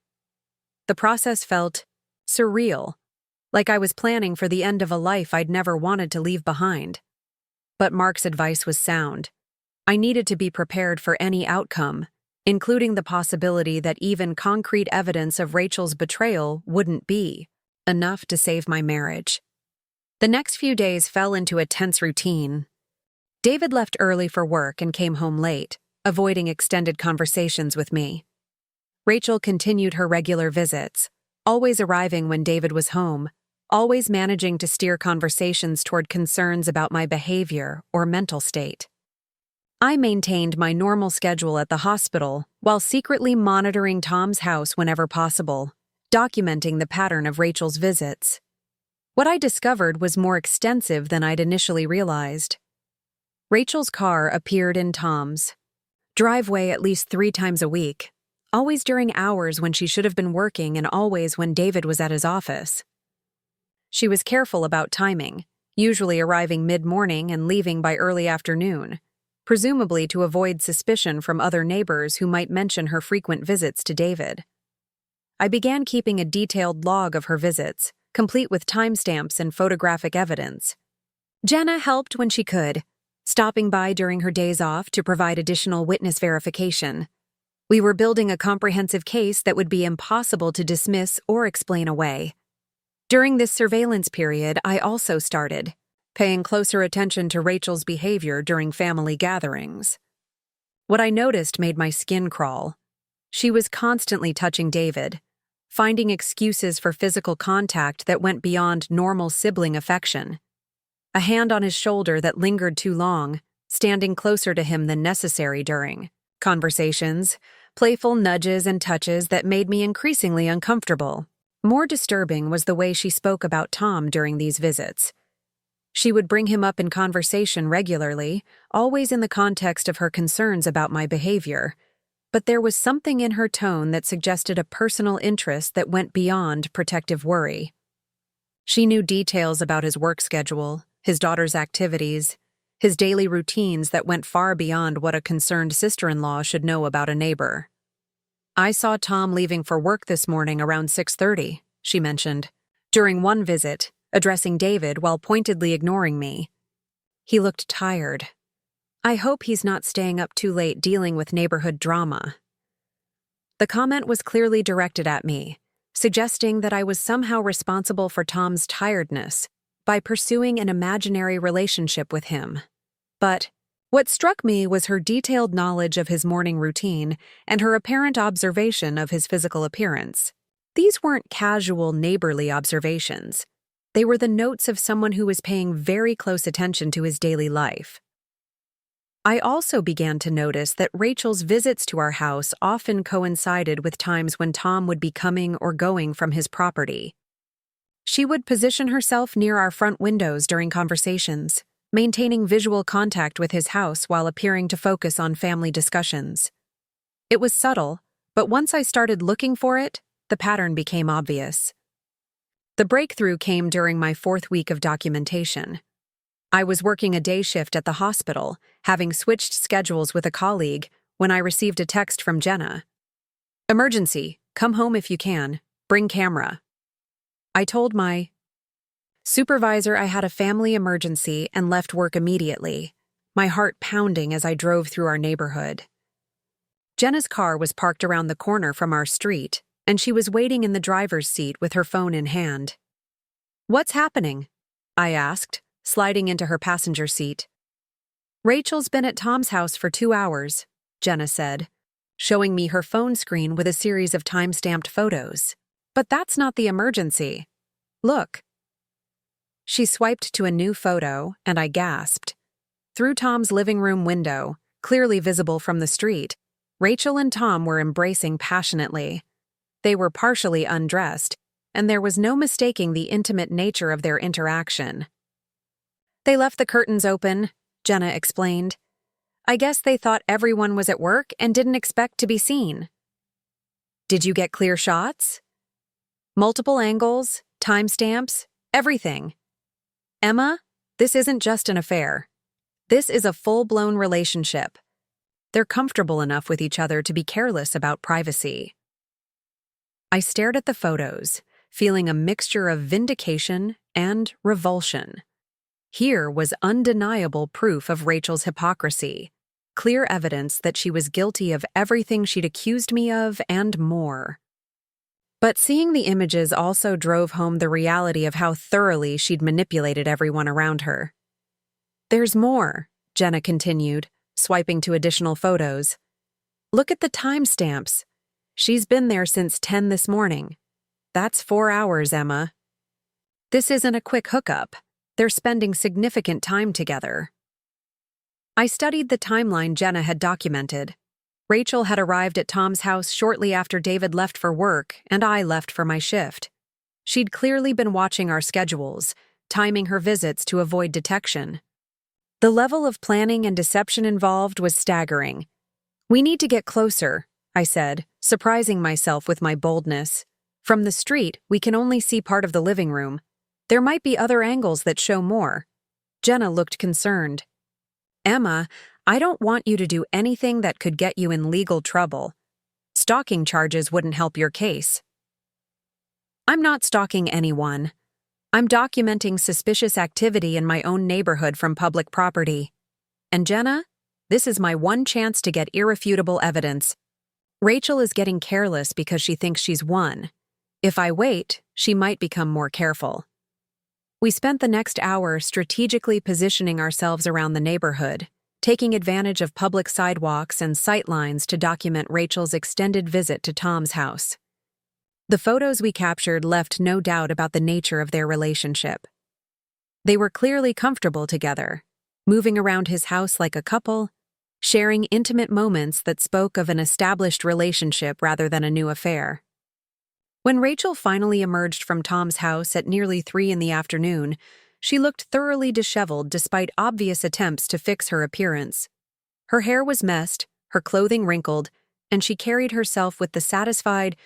The process felt surreal, like I was planning for the end of a life I'd never wanted to leave behind. But Mark's advice was sound. I needed to be prepared for any outcome, including the possibility that even concrete evidence of Rachel's betrayal wouldn't be enough to save my marriage. The next few days fell into a tense routine. David left early for work and came home late, avoiding extended conversations with me. Rachel continued her regular visits, always arriving when David was home, always managing to steer conversations toward concerns about my behavior or mental state. I maintained my normal schedule at the hospital while secretly monitoring Tom's house whenever possible, documenting the pattern of Rachel's visits. What I discovered was more extensive than I'd initially realized. Rachel's car appeared in Tom's driveway at least 3 times a week, always during hours when she should have been working and always when David was at his office. She was careful about timing, usually arriving mid-morning and leaving by early afternoon, presumably to avoid suspicion from other neighbors who might mention her frequent visits to David. I began keeping a detailed log of her visits, complete with timestamps and photographic evidence. Jenna helped when she could, stopping by during her days off to provide additional witness verification. We were building a comprehensive case that would be impossible to dismiss or explain away. During this surveillance period, I also started paying closer attention to Rachel's behavior during family gatherings. What I noticed made my skin crawl. She was constantly touching David, finding excuses for physical contact that went beyond normal sibling affection. A hand on his shoulder that lingered too long, standing closer to him than necessary during conversations, playful nudges and touches that made me increasingly uncomfortable. More disturbing was the way she spoke about Tom during these visits. She would bring him up in conversation regularly, always in the context of her concerns about my behavior, but there was something in her tone that suggested a personal interest that went beyond protective worry. She knew details about his work schedule, his daughter's activities, his daily routines that went far beyond what a concerned sister-in-law should know about a neighbor. I saw Tom leaving for work this morning around 6:30, she mentioned, during one visit, addressing David while pointedly ignoring me. He looked tired. I hope he's not staying up too late dealing with neighborhood drama. The comment was clearly directed at me, suggesting that I was somehow responsible for Tom's tiredness by pursuing an imaginary relationship with him. But what struck me was her detailed knowledge of his morning routine and her apparent observation of his physical appearance. These weren't casual neighborly observations. They were the notes of someone who was paying very close attention to his daily life. I also began to notice that Rachel's visits to our house often coincided with times when Tom would be coming or going from his property. She would position herself near our front windows during conversations, maintaining visual contact with his house while appearing to focus on family discussions. It was subtle, but once I started looking for it, the pattern became obvious. The breakthrough came during my 4th week of documentation. I was working a day shift at the hospital, having switched schedules with a colleague, when I received a text from Jenna. "Emergency, come home if you can, bring camera." I told my Supervisor, I had a family emergency and left work immediately, my heart pounding as I drove through our neighborhood. Jenna's car was parked around the corner from our street, and she was waiting in the driver's seat with her phone in hand. "What's happening?" I asked, sliding into her passenger seat. "Rachel's been at Tom's house for 2 hours, Jenna said, showing me her phone screen with a series of time-stamped photos. "But that's not the emergency. Look." She swiped to a new photo, and I gasped. Through Tom's living room window, clearly visible from the street, Rachel and Tom were embracing passionately. They were partially undressed, and there was no mistaking the intimate nature of their interaction. "They left the curtains open," Jenna explained. "I guess they thought everyone was at work and didn't expect to be seen." "Did you get clear shots?" "Multiple angles, timestamps, everything. Emma, this isn't just an affair. This is a full-blown relationship. They're comfortable enough with each other to be careless about privacy." I stared at the photos, feeling a mixture of vindication and revulsion. Here was undeniable proof of Rachel's hypocrisy, clear evidence that she was guilty of everything she'd accused me of and more. But seeing the images also drove home the reality of how thoroughly she'd manipulated everyone around her. "There's more," Jenna continued, swiping to additional photos. "Look at the timestamps. She's been there since 10 this morning. That's 4 hours, Emma. This isn't a quick hookup. They're spending significant time together." I studied the timeline Jenna had documented. Rachel had arrived at Tom's house shortly after David left for work and I left for my shift. She'd clearly been watching our schedules, timing her visits to avoid detection. The level of planning and deception involved was staggering. "We need to get closer," I said, surprising myself with my boldness. "From the street, we can only see part of the living room. There might be other angles that show more." Jenna looked concerned. "Emma, I don't want you to do anything that could get you in legal trouble. Stalking charges wouldn't help your case." "I'm not stalking anyone. I'm documenting suspicious activity in my own neighborhood from public property. And Jenna, this is my one chance to get irrefutable evidence. Rachel is getting careless because she thinks she's won. If I wait, she might become more careful." We spent the next hour strategically positioning ourselves around the neighborhood, taking advantage of public sidewalks and sightlines to document Rachel's extended visit to Tom's house. The photos we captured left no doubt about the nature of their relationship. They were clearly comfortable together, moving around his house like a couple, sharing intimate moments that spoke of an established relationship rather than a new affair. When Rachel finally emerged from Tom's house at nearly 3 in the afternoon, she looked thoroughly disheveled despite obvious attempts to fix her appearance. Her hair was messed, her clothing wrinkled, and she carried herself with the satisfied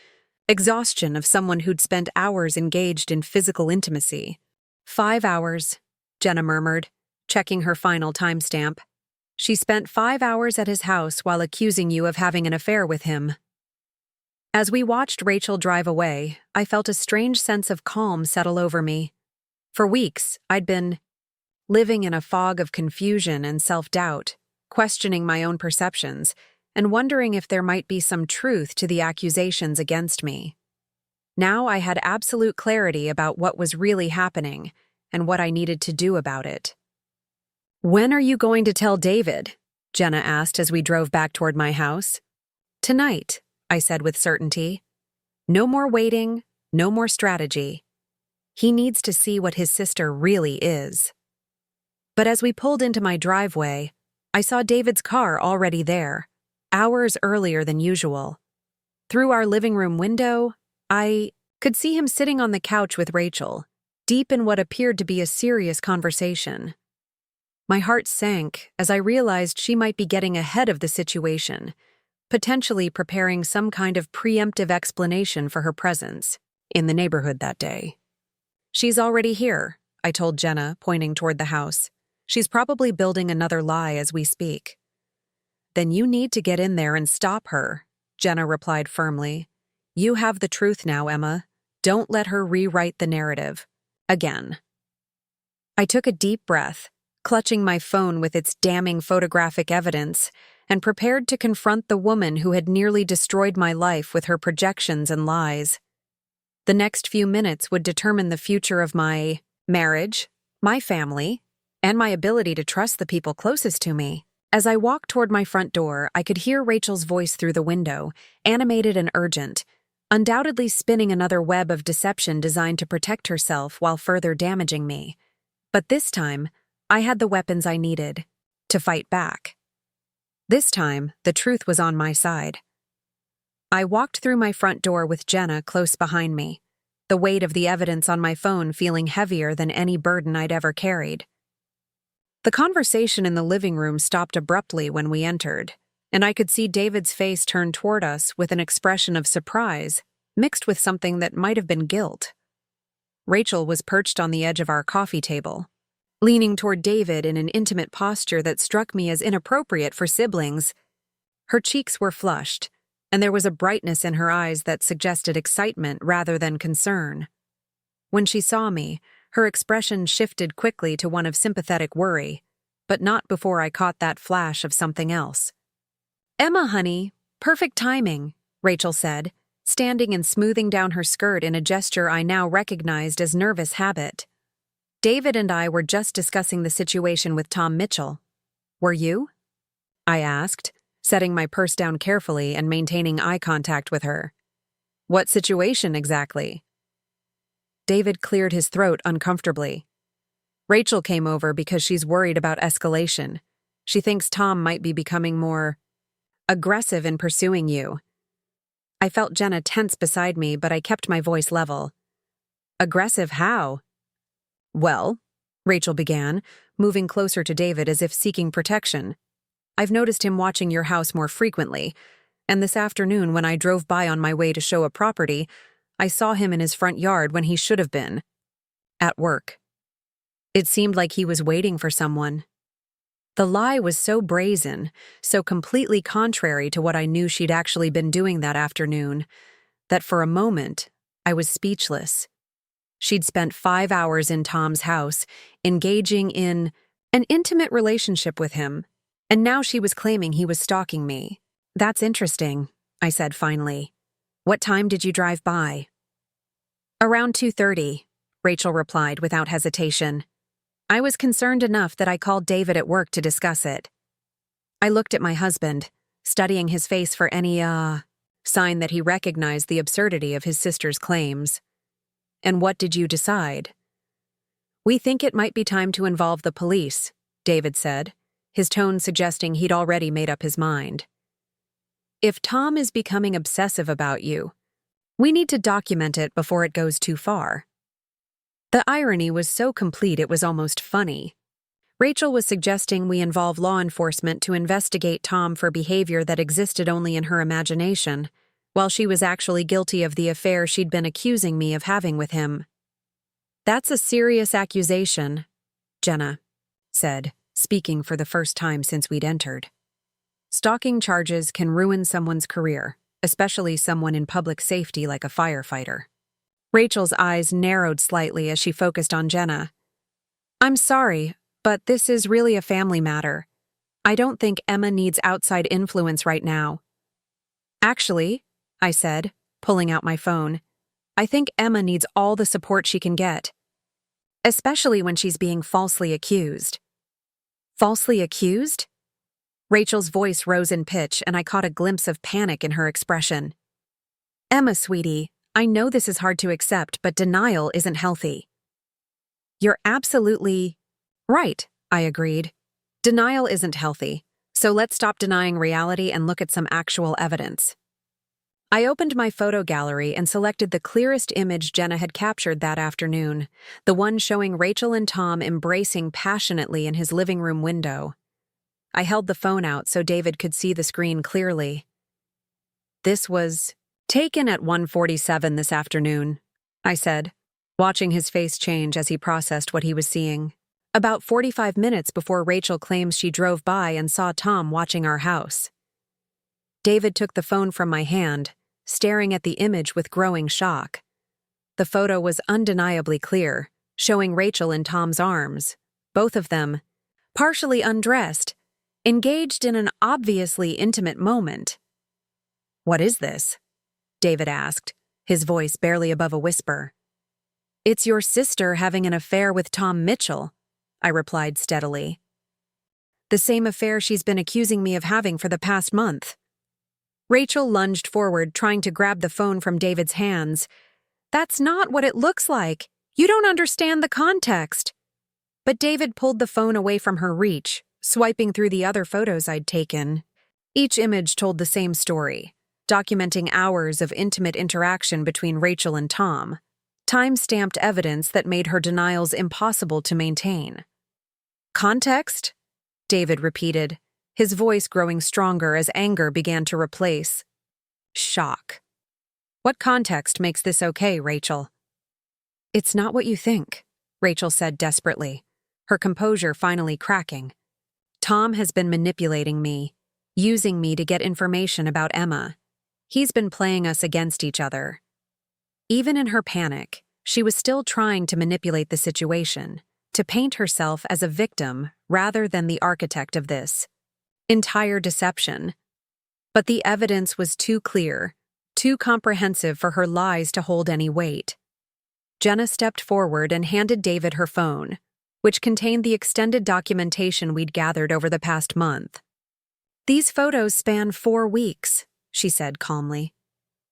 exhaustion of someone who'd spent hours engaged in physical intimacy. 5 hours, Jenna murmured, checking her final timestamp. "She spent 5 hours at his house while accusing you of having an affair with him." As we watched Rachel drive away, I felt a strange sense of calm settle over me. For weeks, I'd been living in a fog of confusion and self-doubt, questioning my own perceptions, and wondering if there might be some truth to the accusations against me. Now I had absolute clarity about what was really happening and what I needed to do about it. "When are you going to tell David?" Jenna asked as we drove back toward my house. "Tonight," I said with certainty. "No more waiting, no more strategy. He needs to see what his sister really is." But as we pulled into my driveway, I saw David's car already there, hours earlier than usual. Through our living room window, I could see him sitting on the couch with Rachel, deep in what appeared to be a serious conversation. My heart sank as I realized she might be getting ahead of the situation, potentially preparing some kind of preemptive explanation for her presence in the neighborhood that day. "She's already here," I told Jenna, pointing toward the house. "She's probably building another lie as we speak." "Then you need to get in there and stop her," Jenna replied firmly. "You have the truth now, Emma. Don't let her rewrite the narrative. Again." I took a deep breath, clutching my phone with its damning photographic evidence, and prepared to confront the woman who had nearly destroyed my life with her projections and lies. The next few minutes would determine the future of my marriage, my family, and my ability to trust the people closest to me. As I walked toward my front door, I could hear Rachel's voice through the window, animated and urgent, undoubtedly spinning another web of deception designed to protect herself while further damaging me. But this time, I had the weapons I needed to fight back. This time, the truth was on my side. I walked through my front door with Jenna close behind me, the weight of the evidence on my phone feeling heavier than any burden I'd ever carried. The conversation in the living room stopped abruptly when we entered, and I could see David's face turn toward us with an expression of surprise, mixed with something that might have been guilt. Rachel was perched on the edge of our coffee table, leaning toward David in an intimate posture that struck me as inappropriate for siblings. Her cheeks were flushed, and there was a brightness in her eyes that suggested excitement rather than concern. When she saw me, her expression shifted quickly to one of sympathetic worry, but not before I caught that flash of something else. "Emma, honey, perfect timing," Rachel said, standing and smoothing down her skirt in a gesture I now recognized as nervous habit. "David and I were just discussing the situation with Tom Mitchell. Were you?" I asked, setting my purse down carefully and maintaining eye contact with her. "What situation exactly?" David cleared his throat uncomfortably. "Rachel came over because she's worried about escalation. She thinks Tom might be becoming more aggressive in pursuing you." I felt Jenna tense beside me, but I kept my voice level. "Aggressive how?" "Well," Rachel began, moving closer to David as if seeking protection, "I've noticed him watching your house more frequently, and this afternoon when I drove by on my way to show a property, I saw him in his front yard when he should have been at work. It seemed like he was waiting for someone." The lie was so brazen, so completely contrary to what I knew she'd actually been doing that afternoon, that for a moment, I was speechless. She'd spent 5 hours in Tom's house, engaging in an intimate relationship with him, and now she was claiming he was stalking me. "That's interesting," I said finally. "What time did you drive by?" "Around 2:30, Rachel replied without hesitation. I was concerned enough that I called David at work to discuss it. I looked at my husband, studying his face for any, sign that he recognized the absurdity of his sister's claims. "And what did you decide?" "We think it might be time to involve the police," David said, his tone suggesting he'd already made up his mind. "If Tom is becoming obsessive about you, we need to document it before it goes too far." The irony was so complete it was almost funny. Rachel was suggesting we involve law enforcement to investigate Tom for behavior that existed only in her imagination, while she was actually guilty of the affair she'd been accusing me of having with him. "That's a serious accusation," Jenna said, speaking for the first time since we'd entered. "Stalking charges can ruin someone's career, especially someone in public safety like a firefighter." Rachel's eyes narrowed slightly as she focused on Jenna. "I'm sorry, but this is really a family matter. I don't think Emma needs outside influence right now." "Actually," I said, pulling out my phone, "I think Emma needs all the support she can get. Especially when she's being falsely accused." "Falsely accused?" Rachel's voice rose in pitch, and I caught a glimpse of panic in her expression. "Emma, sweetie, I know this is hard to accept, but denial isn't healthy." "You're absolutely right," I agreed. "Denial isn't healthy, so let's stop denying reality and look at some actual evidence." I opened my photo gallery and selected the clearest image Jenna had captured that afternoon, the one showing Rachel and Tom embracing passionately in his living room window. I held the phone out so David could see the screen clearly. "This was taken at 1:47 this afternoon," I said, watching his face change as he processed what he was seeing. "About 45 minutes before Rachel claims she drove by and saw Tom watching our house." David took the phone from my hand, staring at the image with growing shock. The photo was undeniably clear, showing Rachel in Tom's arms, both of them, partially undressed, engaged in an obviously intimate moment. "What is this?" David asked, his voice barely above a whisper. "It's your sister having an affair with Tom Mitchell," I replied steadily. "The same affair she's been accusing me of having for the past month." Rachel lunged forward, trying to grab the phone from David's hands. "That's not what it looks like. You don't understand the context." But David pulled the phone away from her reach, swiping through the other photos I'd taken. Each image told the same story, documenting hours of intimate interaction between Rachel and Tom, time-stamped evidence that made her denials impossible to maintain. "Context?" David repeated, his voice growing stronger as anger began to replace shock. "What context makes this okay, Rachel?" "It's not what you think," Rachel said desperately, her composure finally cracking. "Tom has been manipulating me, using me to get information about Emma. He's been playing us against each other." Even in her panic, she was still trying to manipulate the situation, to paint herself as a victim rather than the architect of this entire deception. But the evidence was too clear, too comprehensive for her lies to hold any weight. Jenna stepped forward and handed David her phone, which contained the extended documentation we'd gathered over the past month. "These photos span 4 weeks," she said calmly.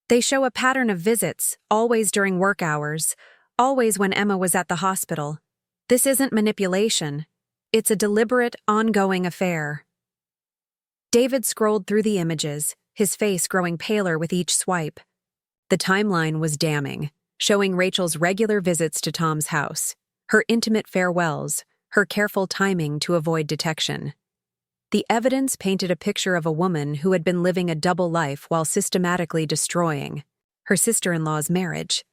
"They show a pattern of visits, always during work hours, always when Emma was at the hospital. This isn't manipulation. It's a deliberate, ongoing affair." David scrolled through the images, his face growing paler with each swipe. The timeline was damning, showing Rachel's regular visits to Tom's house, her intimate farewells, her careful timing to avoid detection. The evidence painted a picture of a woman who had been living a double life while systematically destroying her sister-in-law's marriage.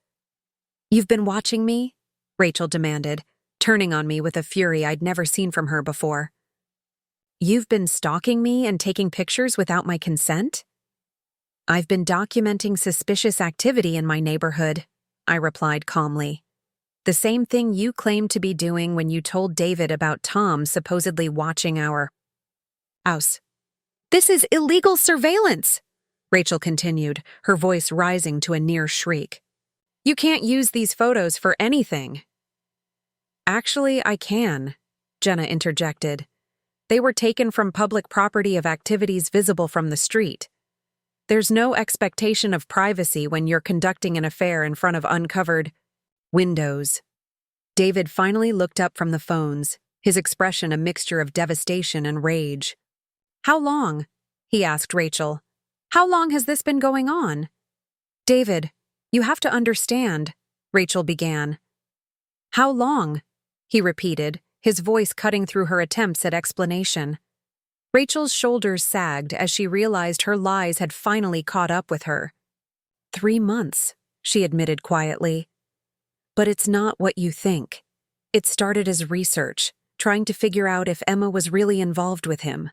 "You've been watching me?" Rachel demanded, turning on me with a fury I'd never seen from her before. "You've been stalking me and taking pictures without my consent?" "I've been documenting suspicious activity in my neighborhood," I replied calmly. "The same thing you claimed to be doing when you told David about Tom supposedly watching our house." "This is illegal surveillance," Rachel continued, her voice rising to a near shriek. "You can't use these photos for anything." "Actually, I can," Jenna interjected. "They were taken from public property of activities visible from the street. There's no expectation of privacy when you're conducting an affair in front of uncovered windows." David finally looked up from the phones, his expression a mixture of devastation and rage. "How long?" he asked Rachel. "How long has this been going on?" "David, you have to understand," Rachel began. "How long?" he repeated, his voice cutting through her attempts at explanation. Rachel's shoulders sagged as she realized her lies had finally caught up with her. 3 months, she admitted quietly. "But it's not what you think. It started as research, trying to figure out if Emma was really involved with him."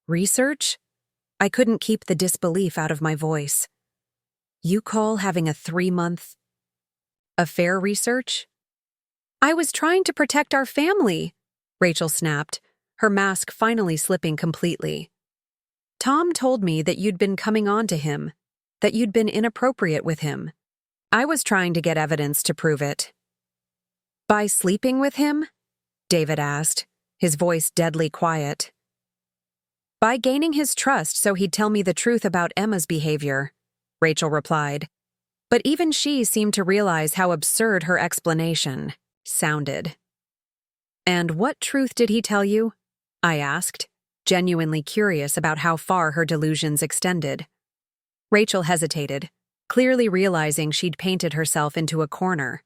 "Research?" I couldn't keep the disbelief out of my voice. "You call having a 3-month affair research?" "I was trying to protect our family," Rachel snapped, her mask finally slipping completely. "Tom told me that you'd been coming on to him, that you'd been inappropriate with him. I was trying to get evidence to prove it." "By sleeping with him?" David asked, his voice deadly quiet. "By gaining his trust so he'd tell me the truth about Emma's behavior," Rachel replied. But even she seemed to realize how absurd her explanation sounded. "And what truth did he tell you?" I asked, genuinely curious about how far her delusions extended. Rachel hesitated, clearly realizing she'd painted herself into a corner.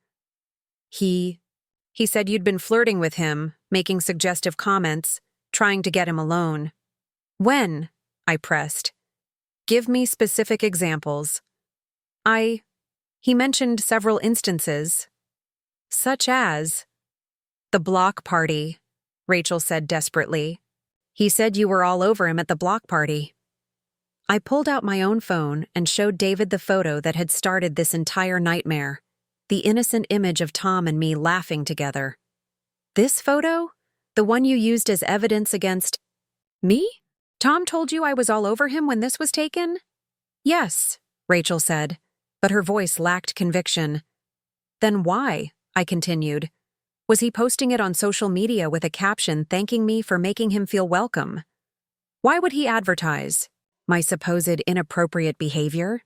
He said you'd been flirting with him, making suggestive comments, trying to get him alone." "When?" I pressed. "Give me specific examples." He mentioned several instances. "Such as?" "The block party," Rachel said desperately. "He said you were all over him at the block party." I pulled out my own phone and showed David the photo that had started this entire nightmare. the innocent image of Tom and me laughing together. This photo? The one you used as evidence against me? Tom told you I was all over him when this was taken? Yes, Rachel said, but her voice lacked conviction. Then why? I continued. Was he posting it on social media with a caption thanking me for making him feel welcome? Why would he advertise my supposed inappropriate behavior?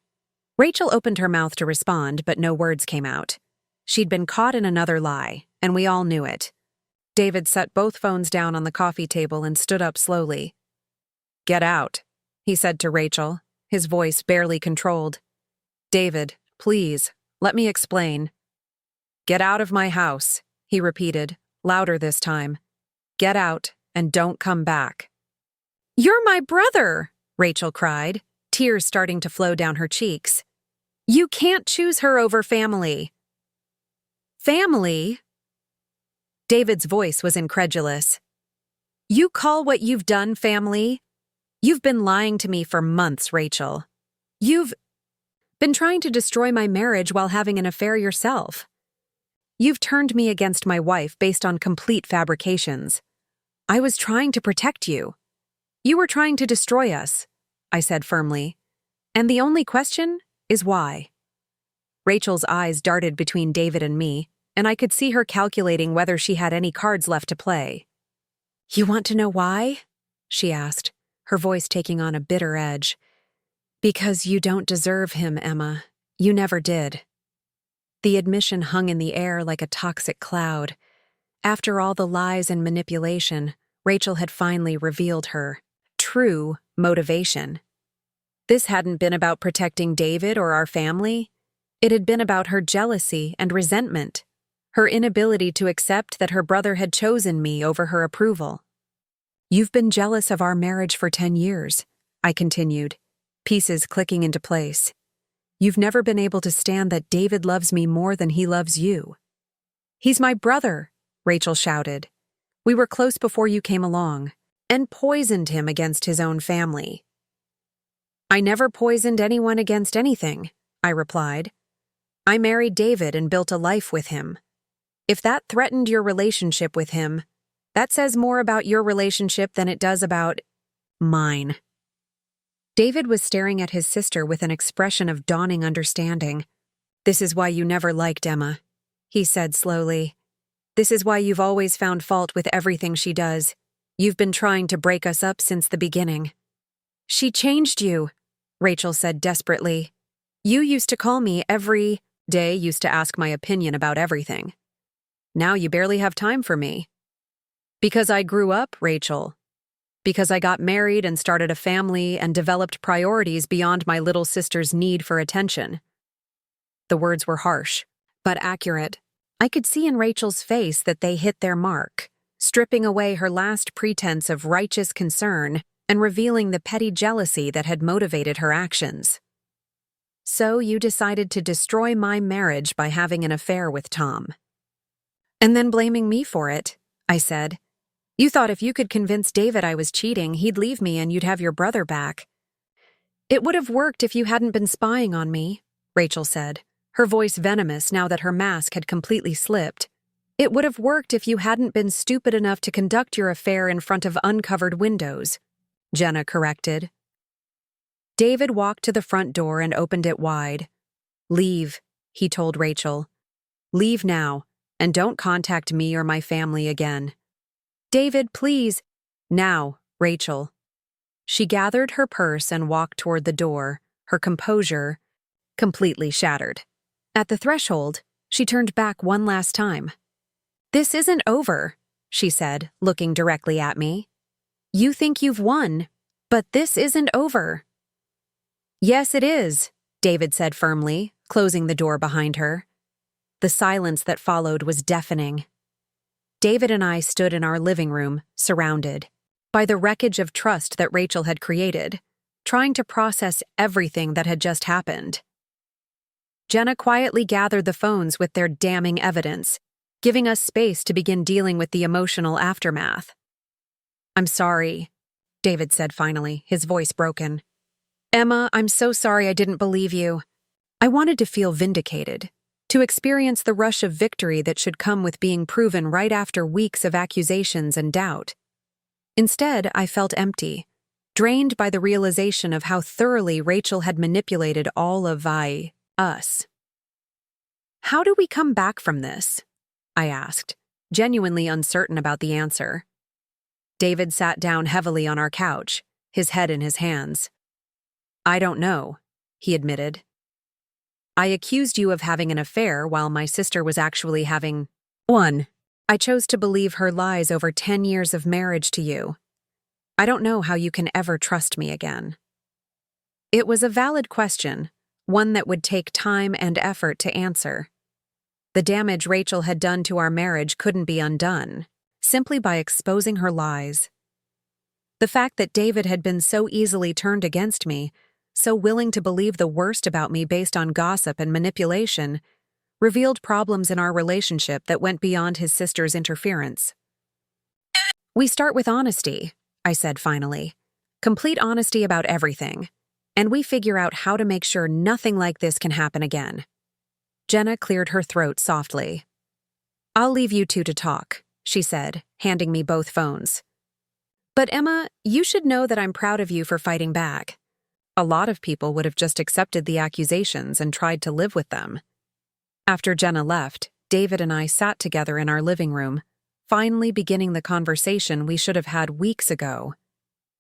Rachel opened her mouth to respond, but no words came out. She'd been caught in another lie, and we all knew it. David set both phones down on the coffee table and stood up slowly. "Get out," he said to Rachel, his voice barely controlled. "David, please, let me explain." "Get out of my house," he repeated, louder this time. "Get out and don't come back." "You're my brother," Rachel cried, tears starting to flow down her cheeks. "You can't choose her over family." "Family?" David's voice was incredulous. "You call what you've done family? You've been lying to me for months, Rachel. You've been trying to destroy my marriage while having an affair yourself. You've turned me against my wife based on complete fabrications. I was trying to protect you. You were trying to destroy us," I said firmly. "And the only question is why?" Rachel's eyes darted between David and me, and I could see her calculating whether she had any cards left to play. "You want to know why?" she asked, her voice taking on a bitter edge. "Because you don't deserve him, Emma. You never did." The admission hung in the air like a toxic cloud. After all the lies and manipulation, Rachel had finally revealed her true motivation. This hadn't been about protecting David or our family. It had been about her jealousy and resentment, her inability to accept that her brother had chosen me over her approval. "You've been jealous of our marriage for 10 years, I continued, pieces clicking into place. "You've never been able to stand that David loves me more than he loves you." "He's my brother," Rachel shouted. "We were close before you came along, and poisoned him against his own family." "I never poisoned anyone against anything," I replied. "I married David and built a life with him. If that threatened your relationship with him, that says more about your relationship than it does about mine." David was staring at his sister with an expression of dawning understanding. "This is why you never liked Emma," he said slowly. "This is why you've always found fault with everything she does. You've been trying to break us up since the beginning." "She changed you," Rachel said desperately. "You used to call me every day, used to ask my opinion about everything. Now you barely have time for me." "Because I grew up, Rachel. Because I got married and started a family and developed priorities beyond my little sister's need for attention." The words were harsh, but accurate. I could see in Rachel's face that they hit their mark, stripping away her last pretense of righteous concern and revealing the petty jealousy that had motivated her actions. "So you decided to destroy my marriage by having an affair with Tom. And then blaming me for it," I said. "You thought if you could convince David I was cheating, he'd leave me and you'd have your brother back." "It would have worked if you hadn't been spying on me," Rachel said, her voice venomous now that her mask had completely slipped. "It would have worked if you hadn't been stupid enough to conduct your affair in front of uncovered windows," Jenna corrected. David walked to the front door and opened it wide. "Leave," he told Rachel. "Leave now, and don't contact me or my family again." "David, please." "Now, Rachel." She gathered her purse and walked toward the door, her composure completely shattered. At the threshold, she turned back one last time. "This isn't over," she said, looking directly at me. "You think you've won, but this isn't over." "Yes, it is," David said firmly, closing the door behind her. The silence that followed was deafening. David and I stood in our living room, surrounded by the wreckage of trust that Rachel had created, trying to process everything that had just happened. Jenna quietly gathered the phones with their damning evidence, giving us space to begin dealing with the emotional aftermath. "I'm sorry," David said finally, his voice broken. "Emma, I'm so sorry I didn't believe you. I wanted to feel vindicated, to experience the rush of victory that should come with being proven right after weeks of accusations and doubt. Instead, I felt empty, drained by the realization of how thoroughly Rachel had manipulated all of us. "How do we come back from this?" I asked, genuinely uncertain about the answer. David sat down heavily on our couch, his head in his hands. "I don't know," he admitted. "I accused you of having an affair while my sister was actually having one. I chose to believe her lies over 10 years of marriage to you. I don't know how you can ever trust me again." It was a valid question, one that would take time and effort to answer. The damage Rachel had done to our marriage couldn't be undone, simply by exposing her lies. The fact that David had been so easily turned against me, so willing to believe the worst about me based on gossip and manipulation, revealed problems in our relationship that went beyond his sister's interference. "We start with honesty," I said finally. "Complete honesty about everything. And we figure out how to make sure nothing like this can happen again." Jenna cleared her throat softly. "I'll leave you two to talk," she said, handing me both phones. "But Emma, you should know that I'm proud of you for fighting back. A lot of people would have just accepted the accusations and tried to live with them." After Jenna left, David and I sat together in our living room, finally beginning the conversation we should have had weeks ago.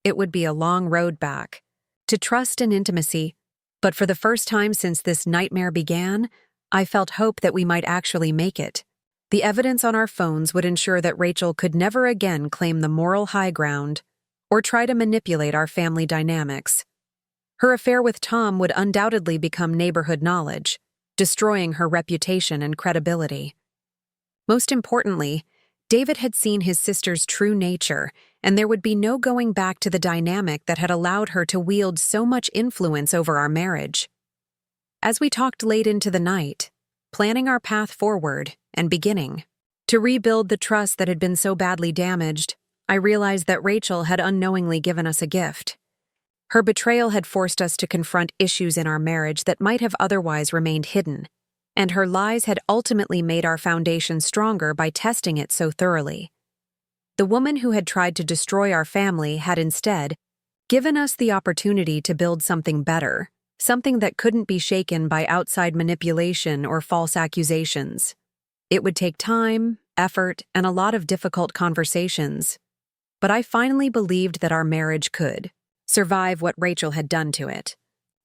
It would be a long road back, to trust and intimacy, but for the first time since this nightmare began, I felt hope that we might actually make it. The evidence on our phones would ensure that Rachel could never again claim the moral high ground or try to manipulate our family dynamics. Her affair with Tom would undoubtedly become neighborhood knowledge, destroying her reputation and credibility. Most importantly, David had seen his sister's true nature, and there would be no going back to the dynamic that had allowed her to wield so much influence over our marriage. As we talked late into the night, planning our path forward and beginning to rebuild the trust that had been so badly damaged, I realized that Rachel had unknowingly given us a gift. Her betrayal had forced us to confront issues in our marriage that might have otherwise remained hidden, and her lies had ultimately made our foundation stronger by testing it so thoroughly. The woman who had tried to destroy our family had instead given us the opportunity to build something better, something that couldn't be shaken by outside manipulation or false accusations. It would take time, effort, and a lot of difficult conversations, but I finally believed that our marriage could survive what Rachel had done to it.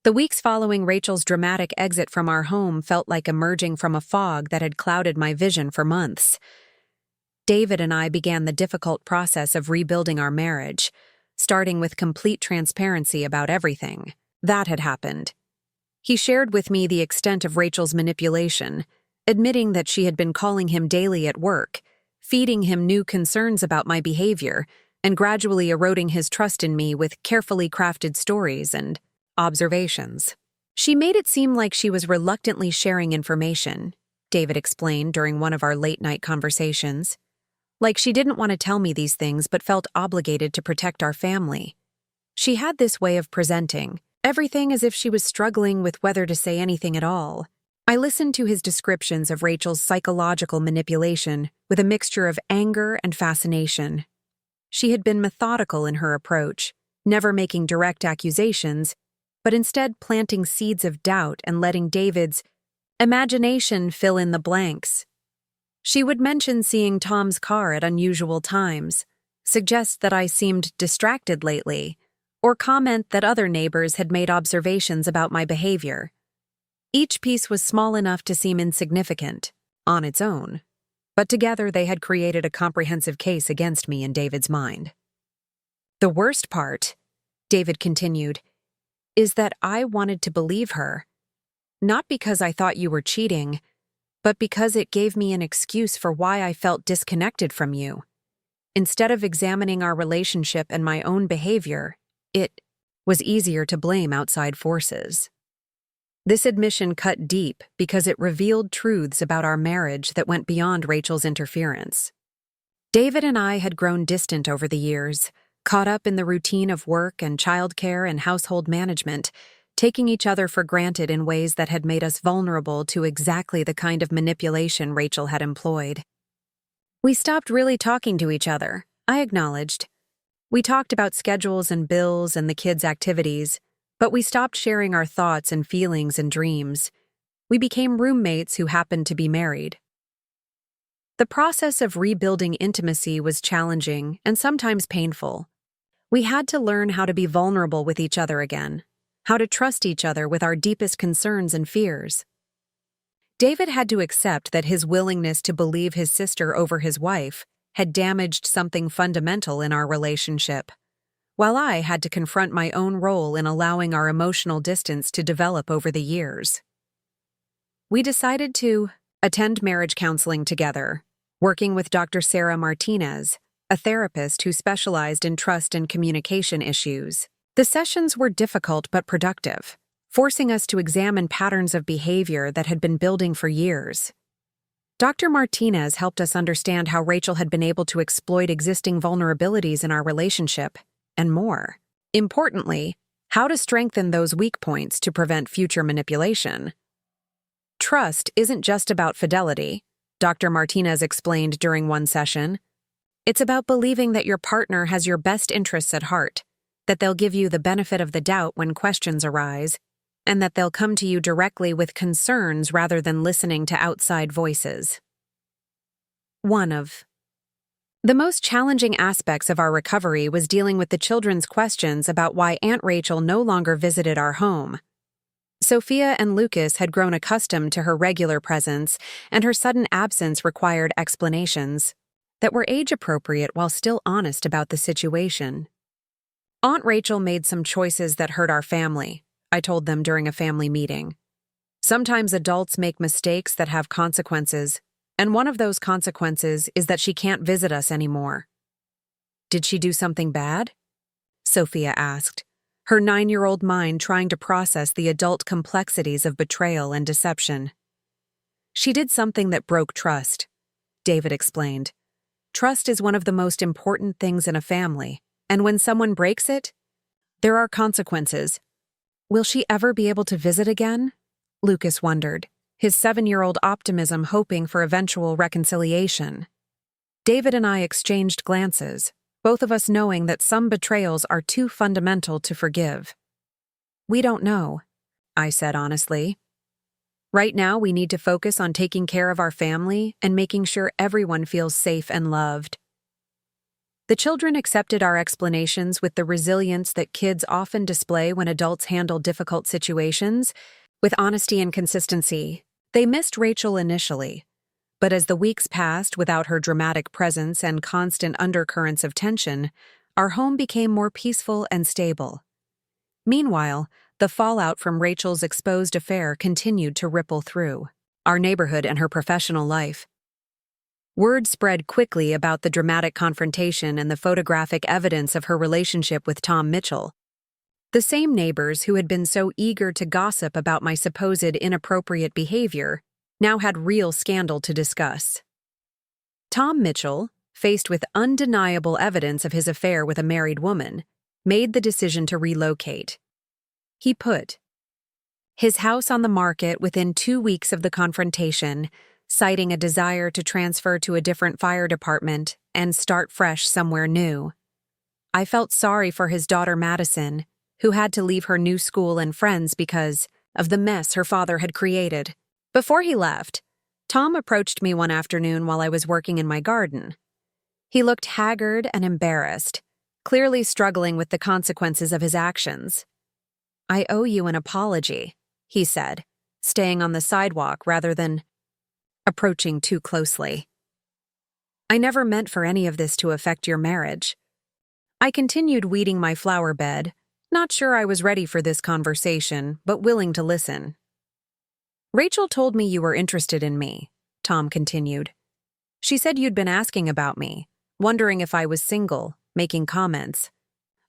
The weeks following Rachel's dramatic exit from our home felt like emerging from a fog that had clouded my vision for months. David and I began the difficult process of rebuilding our marriage, starting with complete transparency about everything that had happened. He shared with me the extent of Rachel's manipulation, admitting that she had been calling him daily at work, feeding him new concerns about my behavior, and gradually eroding his trust in me with carefully crafted stories and observations. She made it seem like she was reluctantly sharing information, David explained during one of our late-night conversations. Like she didn't want to tell me these things but felt obligated to protect our family. She had this way of presenting everything as if she was struggling with whether to say anything at all. I listened to his descriptions of Rachel's psychological manipulation with a mixture of anger and fascination. She had been methodical in her approach, never making direct accusations, but instead planting seeds of doubt and letting David's imagination fill in the blanks. She would mention seeing Tom's car at unusual times, suggest that I seemed distracted lately, or comment that other neighbors had made observations about my behavior. Each piece was small enough to seem insignificant, on its own, but together they had created a comprehensive case against me in David's mind. "The worst part," David continued, "is that I wanted to believe her, not because I thought you were cheating, but because it gave me an excuse for why I felt disconnected from you. Instead of examining our relationship and my own behavior, it was easier to blame outside forces." This admission cut deep because it revealed truths about our marriage that went beyond Rachel's interference. David and I had grown distant over the years, caught up in the routine of work and childcare and household management, taking each other for granted in ways that had made us vulnerable to exactly the kind of manipulation Rachel had employed. We stopped really talking to each other, I acknowledged. We talked about schedules and bills and the kids' activities, but we stopped sharing our thoughts and feelings and dreams. We became roommates who happened to be married. The process of rebuilding intimacy was challenging and sometimes painful. We had to learn how to be vulnerable with each other again, how to trust each other with our deepest concerns and fears. David had to accept that his willingness to believe his sister over his wife had damaged something fundamental in our relationship, while I had to confront my own role in allowing our emotional distance to develop over the years. We decided to attend marriage counseling together, working with Dr. Sarah Martinez, a therapist who specialized in trust and communication issues. The sessions were difficult but productive, forcing us to examine patterns of behavior that had been building for years. Dr. Martinez helped us understand how Rachel had been able to exploit existing vulnerabilities in our relationship, and more. Importantly, how to strengthen those weak points to prevent future manipulation. Trust isn't just about fidelity, Dr. Martinez explained during one session. It's about believing that your partner has your best interests at heart, that they'll give you the benefit of the doubt when questions arise, and that they'll come to you directly with concerns rather than listening to outside voices. One of the most challenging aspects of our recovery was dealing with the children's questions about why Aunt Rachel no longer visited our home. Sophia and Lucas had grown accustomed to her regular presence, and her sudden absence required explanations that were age-appropriate while still honest about the situation. Aunt Rachel made some choices that hurt our family, I told them during a family meeting. Sometimes adults make mistakes that have consequences, and one of those consequences is that she can't visit us anymore. Did she do something bad? Sophia asked, her 9-year-old mind trying to process the adult complexities of betrayal and deception. She did something that broke trust, David explained. Trust is one of the most important things in a family, and when someone breaks it, there are consequences. Will she ever be able to visit again? Lucas wondered, his 7-year-old optimism hoping for eventual reconciliation. David and I exchanged glances, both of us knowing that some betrayals are too fundamental to forgive. We don't know, I said honestly. Right now, we need to focus on taking care of our family and making sure everyone feels safe and loved. The children accepted our explanations with the resilience that kids often display when adults handle difficult situations, with honesty and consistency. They missed Rachel initially, but as the weeks passed without her dramatic presence and constant undercurrents of tension, our home became more peaceful and stable. Meanwhile, the fallout from Rachel's exposed affair continued to ripple through our neighborhood and her professional life. Word spread quickly about the dramatic confrontation and the photographic evidence of her relationship with Tom Mitchell. The same neighbors who had been so eager to gossip about my supposed inappropriate behavior now had real scandal to discuss. Tom Mitchell, faced with undeniable evidence of his affair with a married woman, made the decision to relocate. He put his house on the market within 2 weeks of the confrontation, citing a desire to transfer to a different fire department and start fresh somewhere new. I felt sorry for his daughter Madison, who had to leave her new school and friends because of the mess her father had created. Before he left, Tom approached me one afternoon while I was working in my garden. He looked haggard and embarrassed, clearly struggling with the consequences of his actions. "I owe you an apology," he said, staying on the sidewalk rather than approaching too closely. "I never meant for any of this to affect your marriage." I continued weeding my flower bed, not sure I was ready for this conversation, but willing to listen. "Rachel told me you were interested in me," Tom continued. "She said you'd been asking about me, wondering if I was single, making comments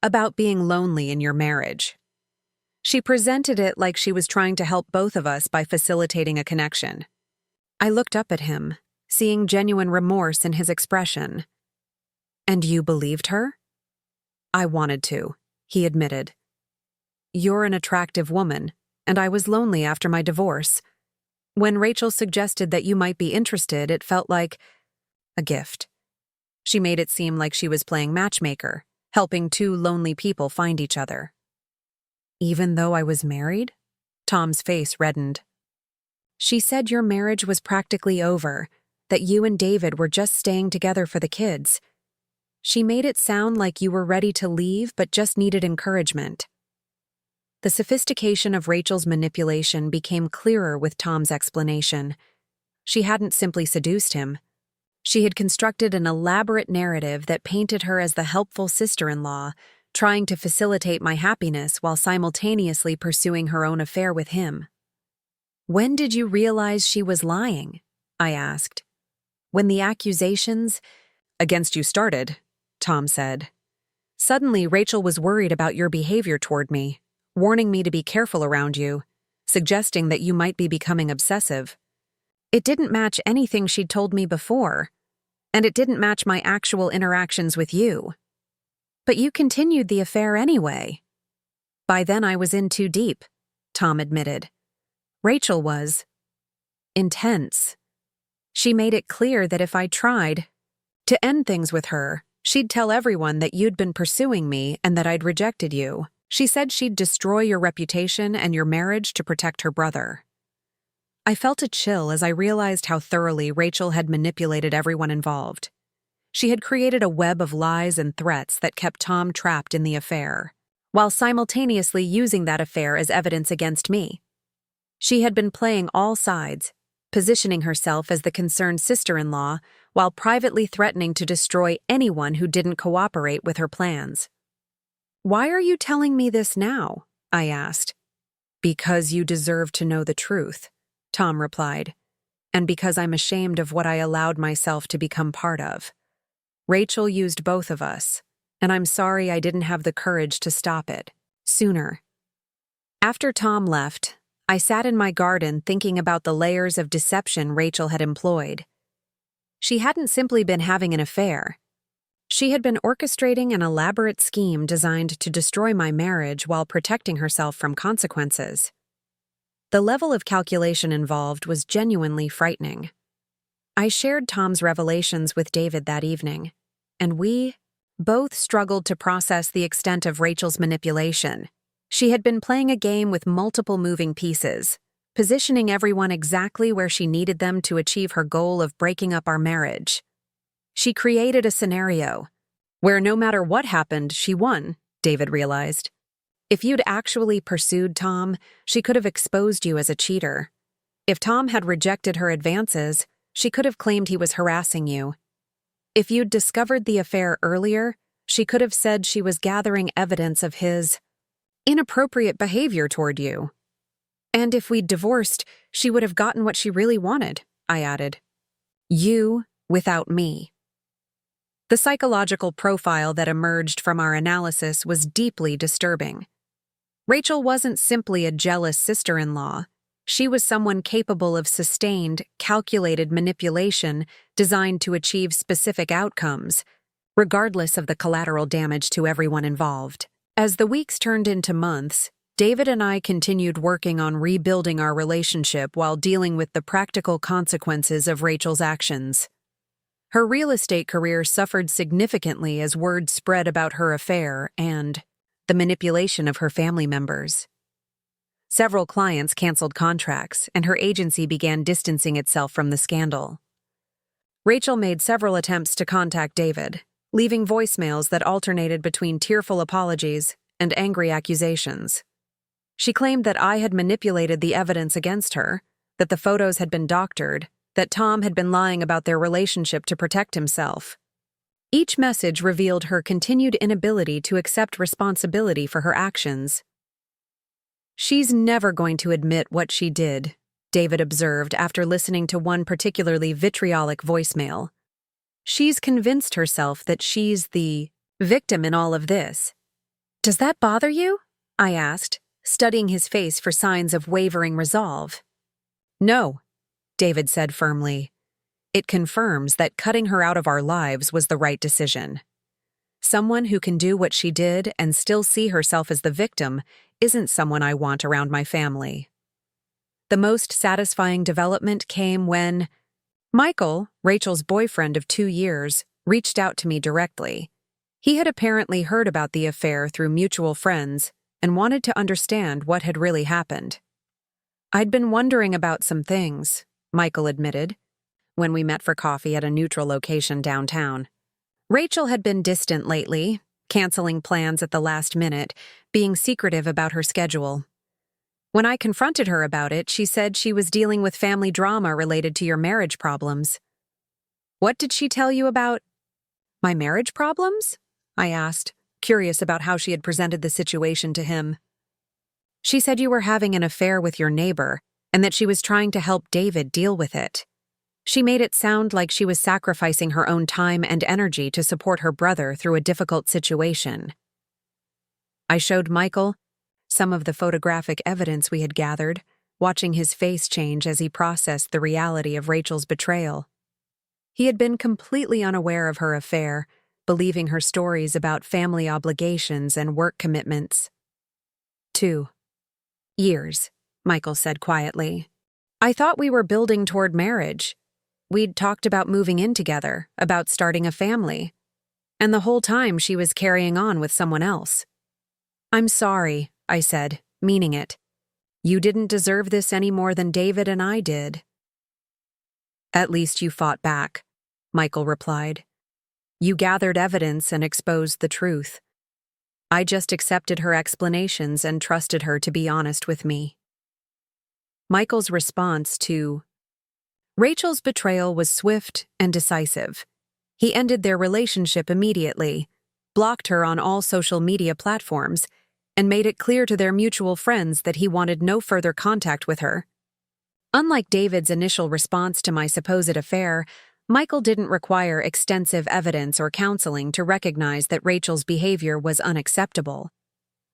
about being lonely in your marriage. She presented it like she was trying to help both of us by facilitating a connection." I looked up at him, seeing genuine remorse in his expression. "And you believed her?" "I wanted to," he admitted. You're an attractive woman, and I was lonely after my divorce. When Rachel suggested that you might be interested, it felt like a gift. She made it seem like she was playing matchmaker, helping two lonely people find each other. Even though I was married? Tom's face reddened. She said your marriage was practically over, that you and David were just staying together for the kids. She made it sound like you were ready to leave but just needed encouragement. The sophistication of Rachel's manipulation became clearer with Tom's explanation. She hadn't simply seduced him. She had constructed an elaborate narrative that painted her as the helpful sister-in-law, trying to facilitate my happiness while simultaneously pursuing her own affair with him. When did you realize she was lying? I asked. When the accusations against you started, Tom said. Suddenly, Rachel was worried about your behavior toward me, warning me to be careful around you, suggesting that you might be becoming obsessive. It didn't match anything she'd told me before, and it didn't match my actual interactions with you. But you continued the affair anyway. By then I was in too deep, Tom admitted. Rachel was intense. She made it clear that if I tried to end things with her, she'd tell everyone that you'd been pursuing me and that I'd rejected you. She said she'd destroy your reputation and your marriage to protect her brother. I felt a chill as I realized how thoroughly Rachel had manipulated everyone involved. She had created a web of lies and threats that kept Tom trapped in the affair, while simultaneously using that affair as evidence against me. She had been playing all sides, positioning herself as the concerned sister-in-law while privately threatening to destroy anyone who didn't cooperate with her plans. Why are you telling me this now? I asked. Because you deserve to know the truth, Tom replied, and because I'm ashamed of what I allowed myself to become part of. Rachel used both of us, and I'm sorry I didn't have the courage to stop it sooner. After Tom left, I sat in my garden thinking about the layers of deception Rachel had employed. She hadn't simply been having an affair. She had been orchestrating an elaborate scheme designed to destroy my marriage while protecting herself from consequences. The level of calculation involved was genuinely frightening. I shared Tom's revelations with David that evening, and we both struggled to process the extent of Rachel's manipulation. She had been playing a game with multiple moving pieces, positioning everyone exactly where she needed them to achieve her goal of breaking up our marriage. She created a scenario where no matter what happened, she won, David realized. If you'd actually pursued Tom, she could have exposed you as a cheater. If Tom had rejected her advances, she could have claimed he was harassing you. If you'd discovered the affair earlier, she could have said she was gathering evidence of his inappropriate behavior toward you. And if we'd divorced, she would have gotten what she really wanted, I added. You without me. The psychological profile that emerged from our analysis was deeply disturbing. Rachel wasn't simply a jealous sister-in-law. She was someone capable of sustained, calculated manipulation designed to achieve specific outcomes, regardless of the collateral damage to everyone involved. As the weeks turned into months, David and I continued working on rebuilding our relationship while dealing with the practical consequences of Rachel's actions. Her real estate career suffered significantly as word spread about her affair and the manipulation of her family members. Several clients canceled contracts, and her agency began distancing itself from the scandal. Rachel made several attempts to contact David, leaving voicemails that alternated between tearful apologies and angry accusations. She claimed that I had manipulated the evidence against her, that the photos had been doctored, that Tom had been lying about their relationship to protect himself. Each message revealed her continued inability to accept responsibility for her actions. She's never going to admit what she did, David observed after listening to one particularly vitriolic voicemail. She's convinced herself that she's the victim in all of this. Does that bother you? I asked, studying his face for signs of wavering resolve. No, David said firmly. It confirms that cutting her out of our lives was the right decision. Someone who can do what she did and still see herself as the victim isn't someone I want around my family. The most satisfying development came when Michael, Rachel's boyfriend of 2 years, reached out to me directly. He had apparently heard about the affair through mutual friends and wanted to understand what had really happened. "I'd been wondering about some things," Michael admitted, when we met for coffee at a neutral location downtown. Rachel had been distant lately, canceling plans at the last minute, being secretive about her schedule. When I confronted her about it, she said she was dealing with family drama related to your marriage problems. "What did she tell you about my marriage problems?" I asked, curious about how she had presented the situation to him. "She said you were having an affair with your neighbor and that she was trying to help David deal with it. She made it sound like she was sacrificing her own time and energy to support her brother through a difficult situation." I showed Michael some of the photographic evidence we had gathered, watching his face change as he processed the reality of Rachel's betrayal. He had been completely unaware of her affair, believing her stories about family obligations and work commitments. 2 years, Michael said quietly. "I thought we were building toward marriage. We'd talked about moving in together, about starting a family. And the whole time she was carrying on with someone else." "I'm sorry," I said, meaning it. "You didn't deserve this any more than David and I did." "At least you fought back," Michael replied. "You gathered evidence and exposed the truth. I just accepted her explanations and trusted her to be honest with me." Michael's response to Rachel's betrayal was swift and decisive. He ended their relationship immediately, blocked her on all social media platforms, and made it clear to their mutual friends that he wanted no further contact with her. Unlike David's initial response to my supposed affair, Michael didn't require extensive evidence or counseling to recognize that Rachel's behavior was unacceptable.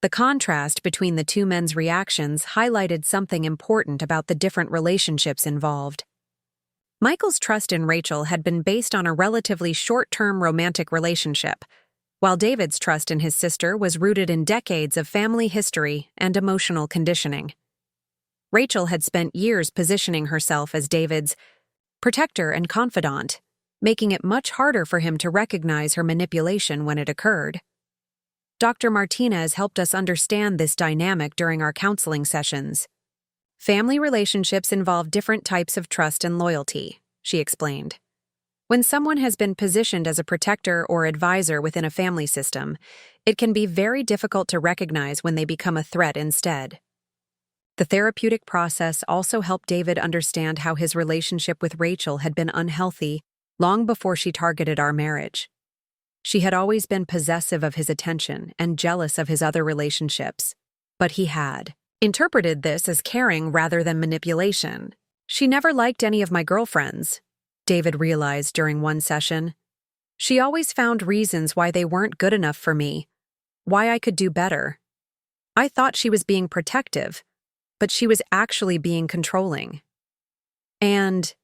The contrast between the two men's reactions highlighted something important about the different relationships involved. Michael's trust in Rachel had been based on a relatively short-term romantic relationship, while David's trust in his sister was rooted in decades of family history and emotional conditioning. Rachel had spent years positioning herself as David's protector and confidant, making it much harder for him to recognize her manipulation when it occurred. Dr. Martinez helped us understand this dynamic during our counseling sessions. "Family relationships involve different types of trust and loyalty," she explained. "When someone has been positioned as a protector or advisor within a family system, it can be very difficult to recognize when they become a threat instead." The therapeutic process also helped David understand how his relationship with Rachel had been unhealthy long before she targeted our marriage. She had always been possessive of his attention and jealous of his other relationships, but he had interpreted this as caring rather than manipulation. "She never liked any of my girlfriends," David realized during one session. "She always found reasons why they weren't good enough for me, why I could do better. I thought she was being protective, but she was actually being controlling." "And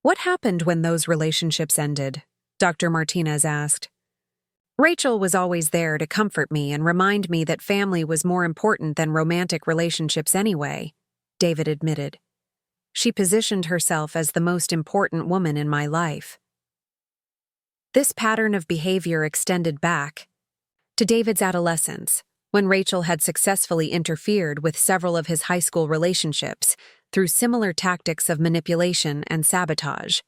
what happened when those relationships ended?" Dr. Martinez asked. "Rachel was always there to comfort me and remind me that family was more important than romantic relationships anyway," David admitted. "She positioned herself as the most important woman in my life." This pattern of behavior extended back to David's adolescence, when Rachel had successfully interfered with several of his high school relationships through similar tactics of manipulation and sabotage.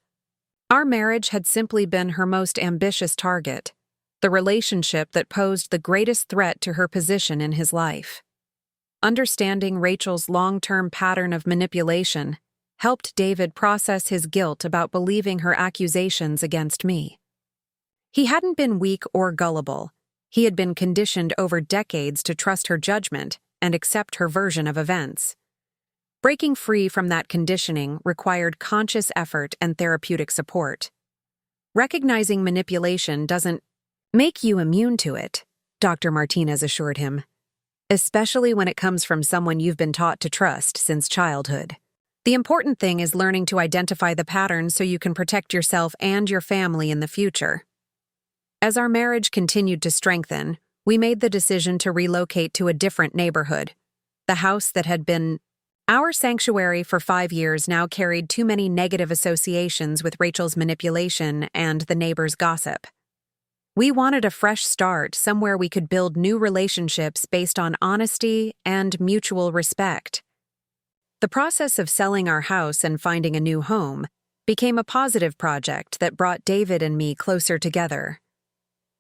Our marriage had simply been her most ambitious target, the relationship that posed the greatest threat to her position in his life. Understanding Rachel's long-term pattern of manipulation helped David process his guilt about believing her accusations against me. He hadn't been weak or gullible. He had been conditioned over decades to trust her judgment and accept her version of events. Breaking free from that conditioning required conscious effort and therapeutic support. Recognizing manipulation doesn't make you immune to it, Dr. Martinez assured him, especially when it comes from someone you've been taught to trust since childhood. The important thing is learning to identify the patterns so you can protect yourself and your family in the future. As our marriage continued to strengthen, we made the decision to relocate to a different neighborhood. The house that had been our sanctuary for 5 years now carried too many negative associations with Rachel's manipulation and the neighbors' gossip. We wanted a fresh start, somewhere we could build new relationships based on honesty and mutual respect. The process of selling our house and finding a new home became a positive project that brought David and me closer together.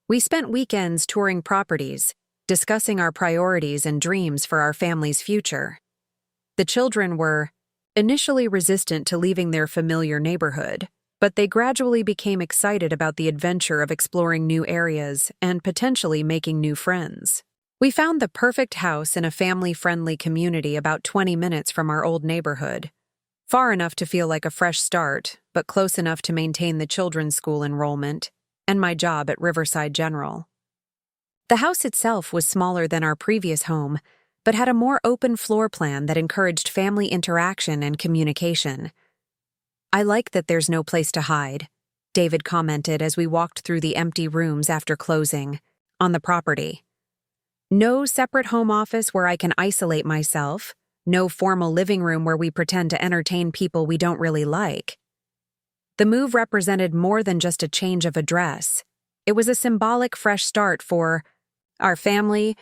We spent weekends touring properties, discussing our priorities and dreams for our family's future. The children were initially resistant to leaving their familiar neighborhood, but they gradually became excited about the adventure of exploring new areas and potentially making new friends. We found the perfect house in a family-friendly community about 20 minutes from our old neighborhood, far enough to feel like a fresh start, but close enough to maintain the children's school enrollment and my job at Riverside General. The house itself was smaller than our previous home, but had a more open floor plan that encouraged family interaction and communication. "I like that there's no place to hide," David commented as we walked through the empty rooms after closing on the property. "No separate home office where I can isolate myself, no formal living room where we pretend to entertain people we don't really like." The move represented more than just a change of address. It was a symbolic fresh start for our family.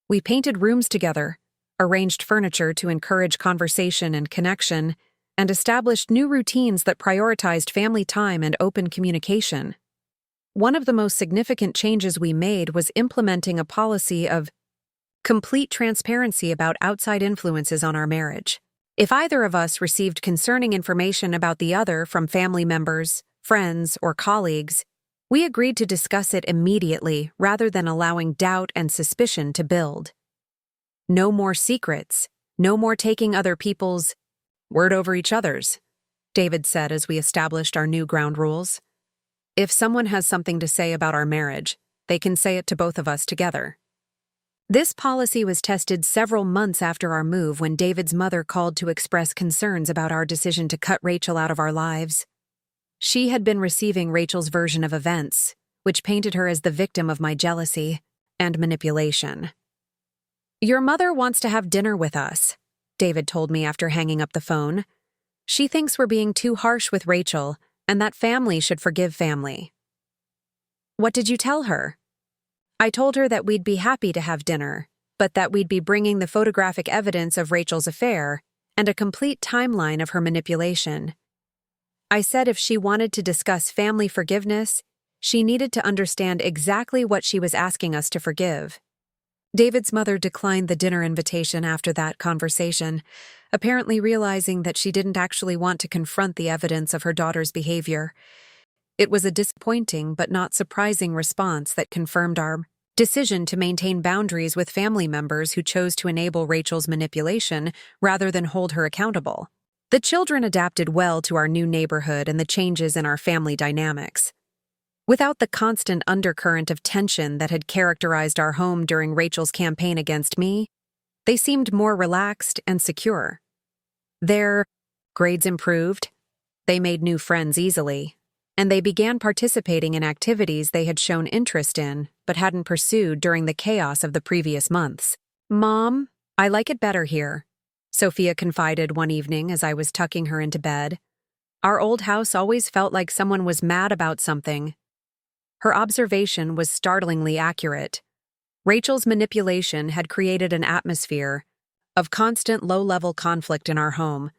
We painted rooms together, arranged furniture to encourage conversation and connection, and established new routines that prioritized family time and open communication. One of the most significant changes we made was implementing a policy of complete transparency about outside influences on our marriage. If either of us received concerning information about the other from family members, friends, or colleagues, we agreed to discuss it immediately rather than allowing doubt and suspicion to build. No more secrets, no more taking other people's word over each other's, David said as we established our new ground rules. "If someone has something to say about our marriage, they can say it to both of us together." This policy was tested several months after our move when David's mother called to express concerns about our decision to cut Rachel out of our lives. She had been receiving Rachel's version of events, which painted her as the victim of my jealousy and manipulation. "Your mother wants to have dinner with us," David told me after hanging up the phone. "She thinks we're being too harsh with Rachel and that family should forgive family." "What did you tell her?" "I told her that we'd be happy to have dinner, but that we'd be bringing the photographic evidence of Rachel's affair and a complete timeline of her manipulation. I said if she wanted to discuss family forgiveness, she needed to understand exactly what she was asking us to forgive." David's mother declined the dinner invitation after that conversation, apparently realizing that she didn't actually want to confront the evidence of her daughter's behavior. It was a disappointing but not surprising response that confirmed our decision to maintain boundaries with family members who chose to enable Rachel's manipulation rather than hold her accountable. The children adapted well to our new neighborhood and the changes in our family dynamics. Without the constant undercurrent of tension that had characterized our home during Rachel's campaign against me, they seemed more relaxed and secure. Their grades improved, they made new friends easily, and they began participating in activities they had shown interest in but hadn't pursued during the chaos of the previous months. "Mom, I like it better here," Sophia confided one evening as I was tucking her into bed. "Our old house always felt like someone was mad about something." Her observation was startlingly accurate. Rachel's manipulation had created an atmosphere of constant low-level conflict in our home,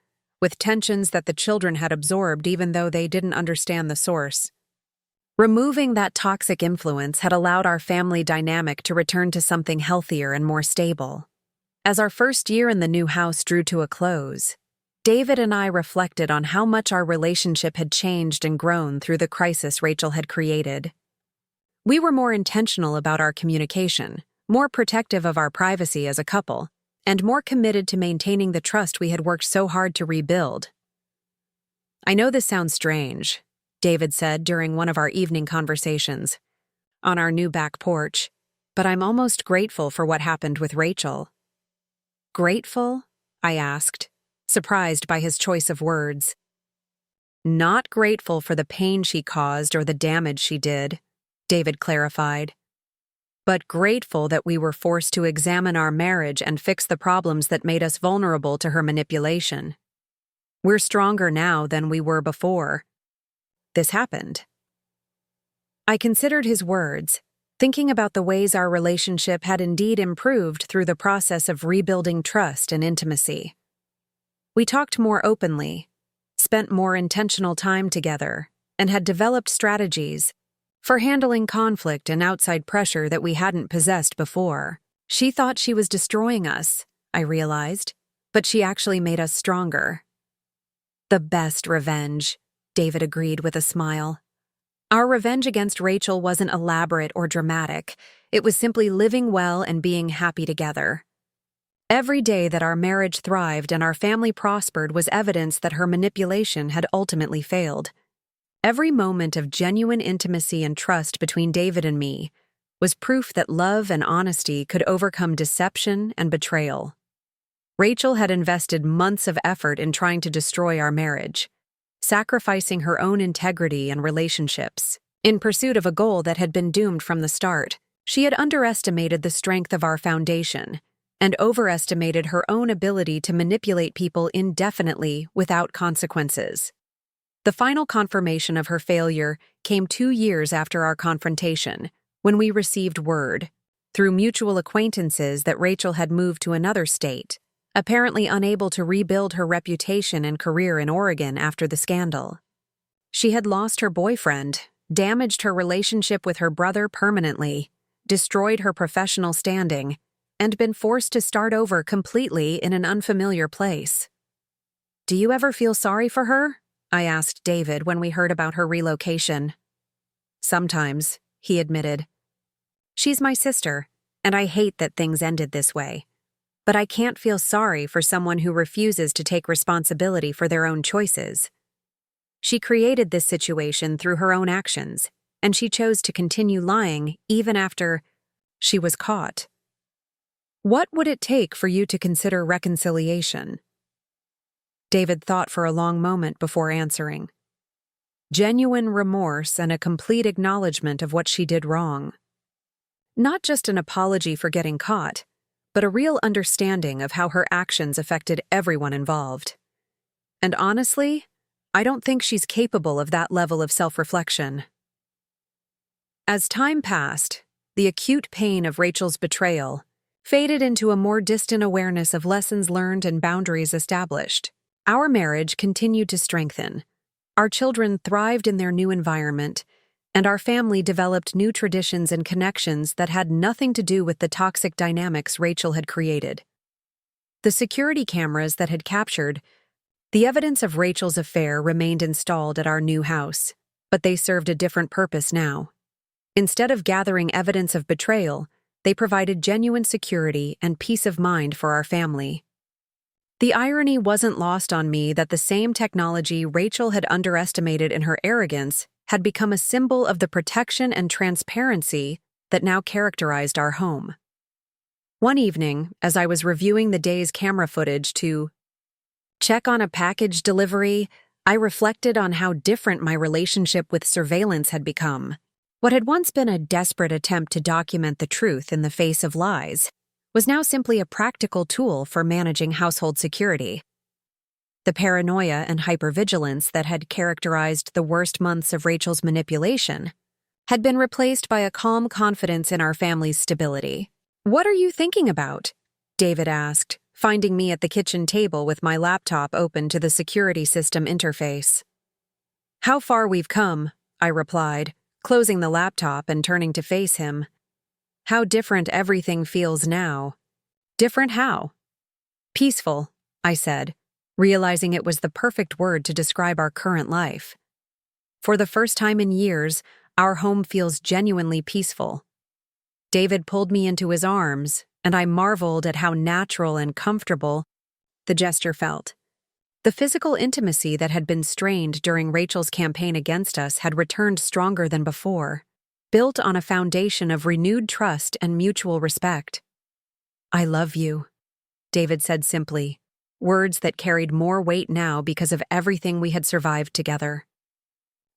with tensions that the children had absorbed even though they didn't understand the source. Removing that toxic influence had allowed our family dynamic to return to something healthier and more stable. As our first year in the new house drew to a close, David and I reflected on how much our relationship had changed and grown through the crisis Rachel had created. We were more intentional about our communication, more protective of our privacy as a couple, and more committed to maintaining the trust we had worked so hard to rebuild. "I know this sounds strange," David said during one of our evening conversations on our new back porch, "but I'm almost grateful for what happened with Rachel." "Grateful?" I asked, surprised by his choice of words. "Not grateful for the pain she caused or the damage she did," David clarified. but grateful that we were forced to examine our marriage and fix the problems that made us vulnerable to her manipulation. We're stronger now than we were before. This happened. I considered his words, thinking about the ways our relationship had indeed improved through the process of rebuilding trust and intimacy. We talked more openly, spent more intentional time together, and had developed strategies for handling conflict and outside pressure that we hadn't possessed before. She thought she was destroying us, I realized, but she actually made us stronger. The best revenge, David agreed with a smile. Our revenge against Rachel wasn't elaborate or dramatic. It was simply living well and being happy together. Every day that our marriage thrived and our family prospered was evidence that her manipulation had ultimately failed. Every moment of genuine intimacy and trust between David and me was proof that love and honesty could overcome deception and betrayal. Rachel had invested months of effort in trying to destroy our marriage, sacrificing her own integrity and relationships. In pursuit of a goal that had been doomed from the start, she had underestimated the strength of our foundation and overestimated her own ability to manipulate people indefinitely without consequences. The final confirmation of her failure came 2 years after our confrontation, when we received word, through mutual acquaintances, that Rachel had moved to another state, apparently unable to rebuild her reputation and career in Oregon after the scandal. She had lost her boyfriend, damaged her relationship with her brother permanently, destroyed her professional standing, and been forced to start over completely in an unfamiliar place. "Do you ever feel sorry for her?" I asked David when we heard about her relocation. "Sometimes," he admitted. "She's my sister, and I hate that things ended this way. But I can't feel sorry for someone who refuses to take responsibility for their own choices. She created this situation through her own actions, and she chose to continue lying even after she was caught." "What would it take for you to consider reconciliation?" David thought for a long moment before answering. "Genuine remorse and a complete acknowledgement of what she did wrong. Not just an apology for getting caught, but a real understanding of how her actions affected everyone involved. And honestly, I don't think she's capable of that level of self-reflection." As time passed, the acute pain of Rachel's betrayal faded into a more distant awareness of lessons learned and boundaries established. Our marriage continued to strengthen. Our children thrived in their new environment, and our family developed new traditions and connections that had nothing to do with the toxic dynamics Rachel had created. The security cameras that had captured the evidence of Rachel's affair remained installed at our new house, but they served a different purpose now. Instead of gathering evidence of betrayal, they provided genuine security and peace of mind for our family. The irony wasn't lost on me that the same technology Rachel had underestimated in her arrogance had become a symbol of the protection and transparency that now characterized our home. One evening, as I was reviewing the day's camera footage to check on a package delivery, I reflected on how different my relationship with surveillance had become. What had once been a desperate attempt to document the truth in the face of lies was now simply a practical tool for managing household security. The paranoia and hypervigilance that had characterized the worst months of Rachel's manipulation had been replaced by a calm confidence in our family's stability. "What are you thinking about?" David asked, finding me at the kitchen table with my laptop open to the security system interface. "How far we've come," I replied, closing the laptop and turning to face him. "How different everything feels now." "Different how?" "Peaceful," I said, realizing it was the perfect word to describe our current life. For the first time in years, our home feels genuinely peaceful. David pulled me into his arms, and I marveled at how natural and comfortable the gesture felt. The physical intimacy that had been strained during Rachel's campaign against us had returned stronger than before, built on a foundation of renewed trust and mutual respect. "I love you," David said simply, words that carried more weight now because of everything we had survived together.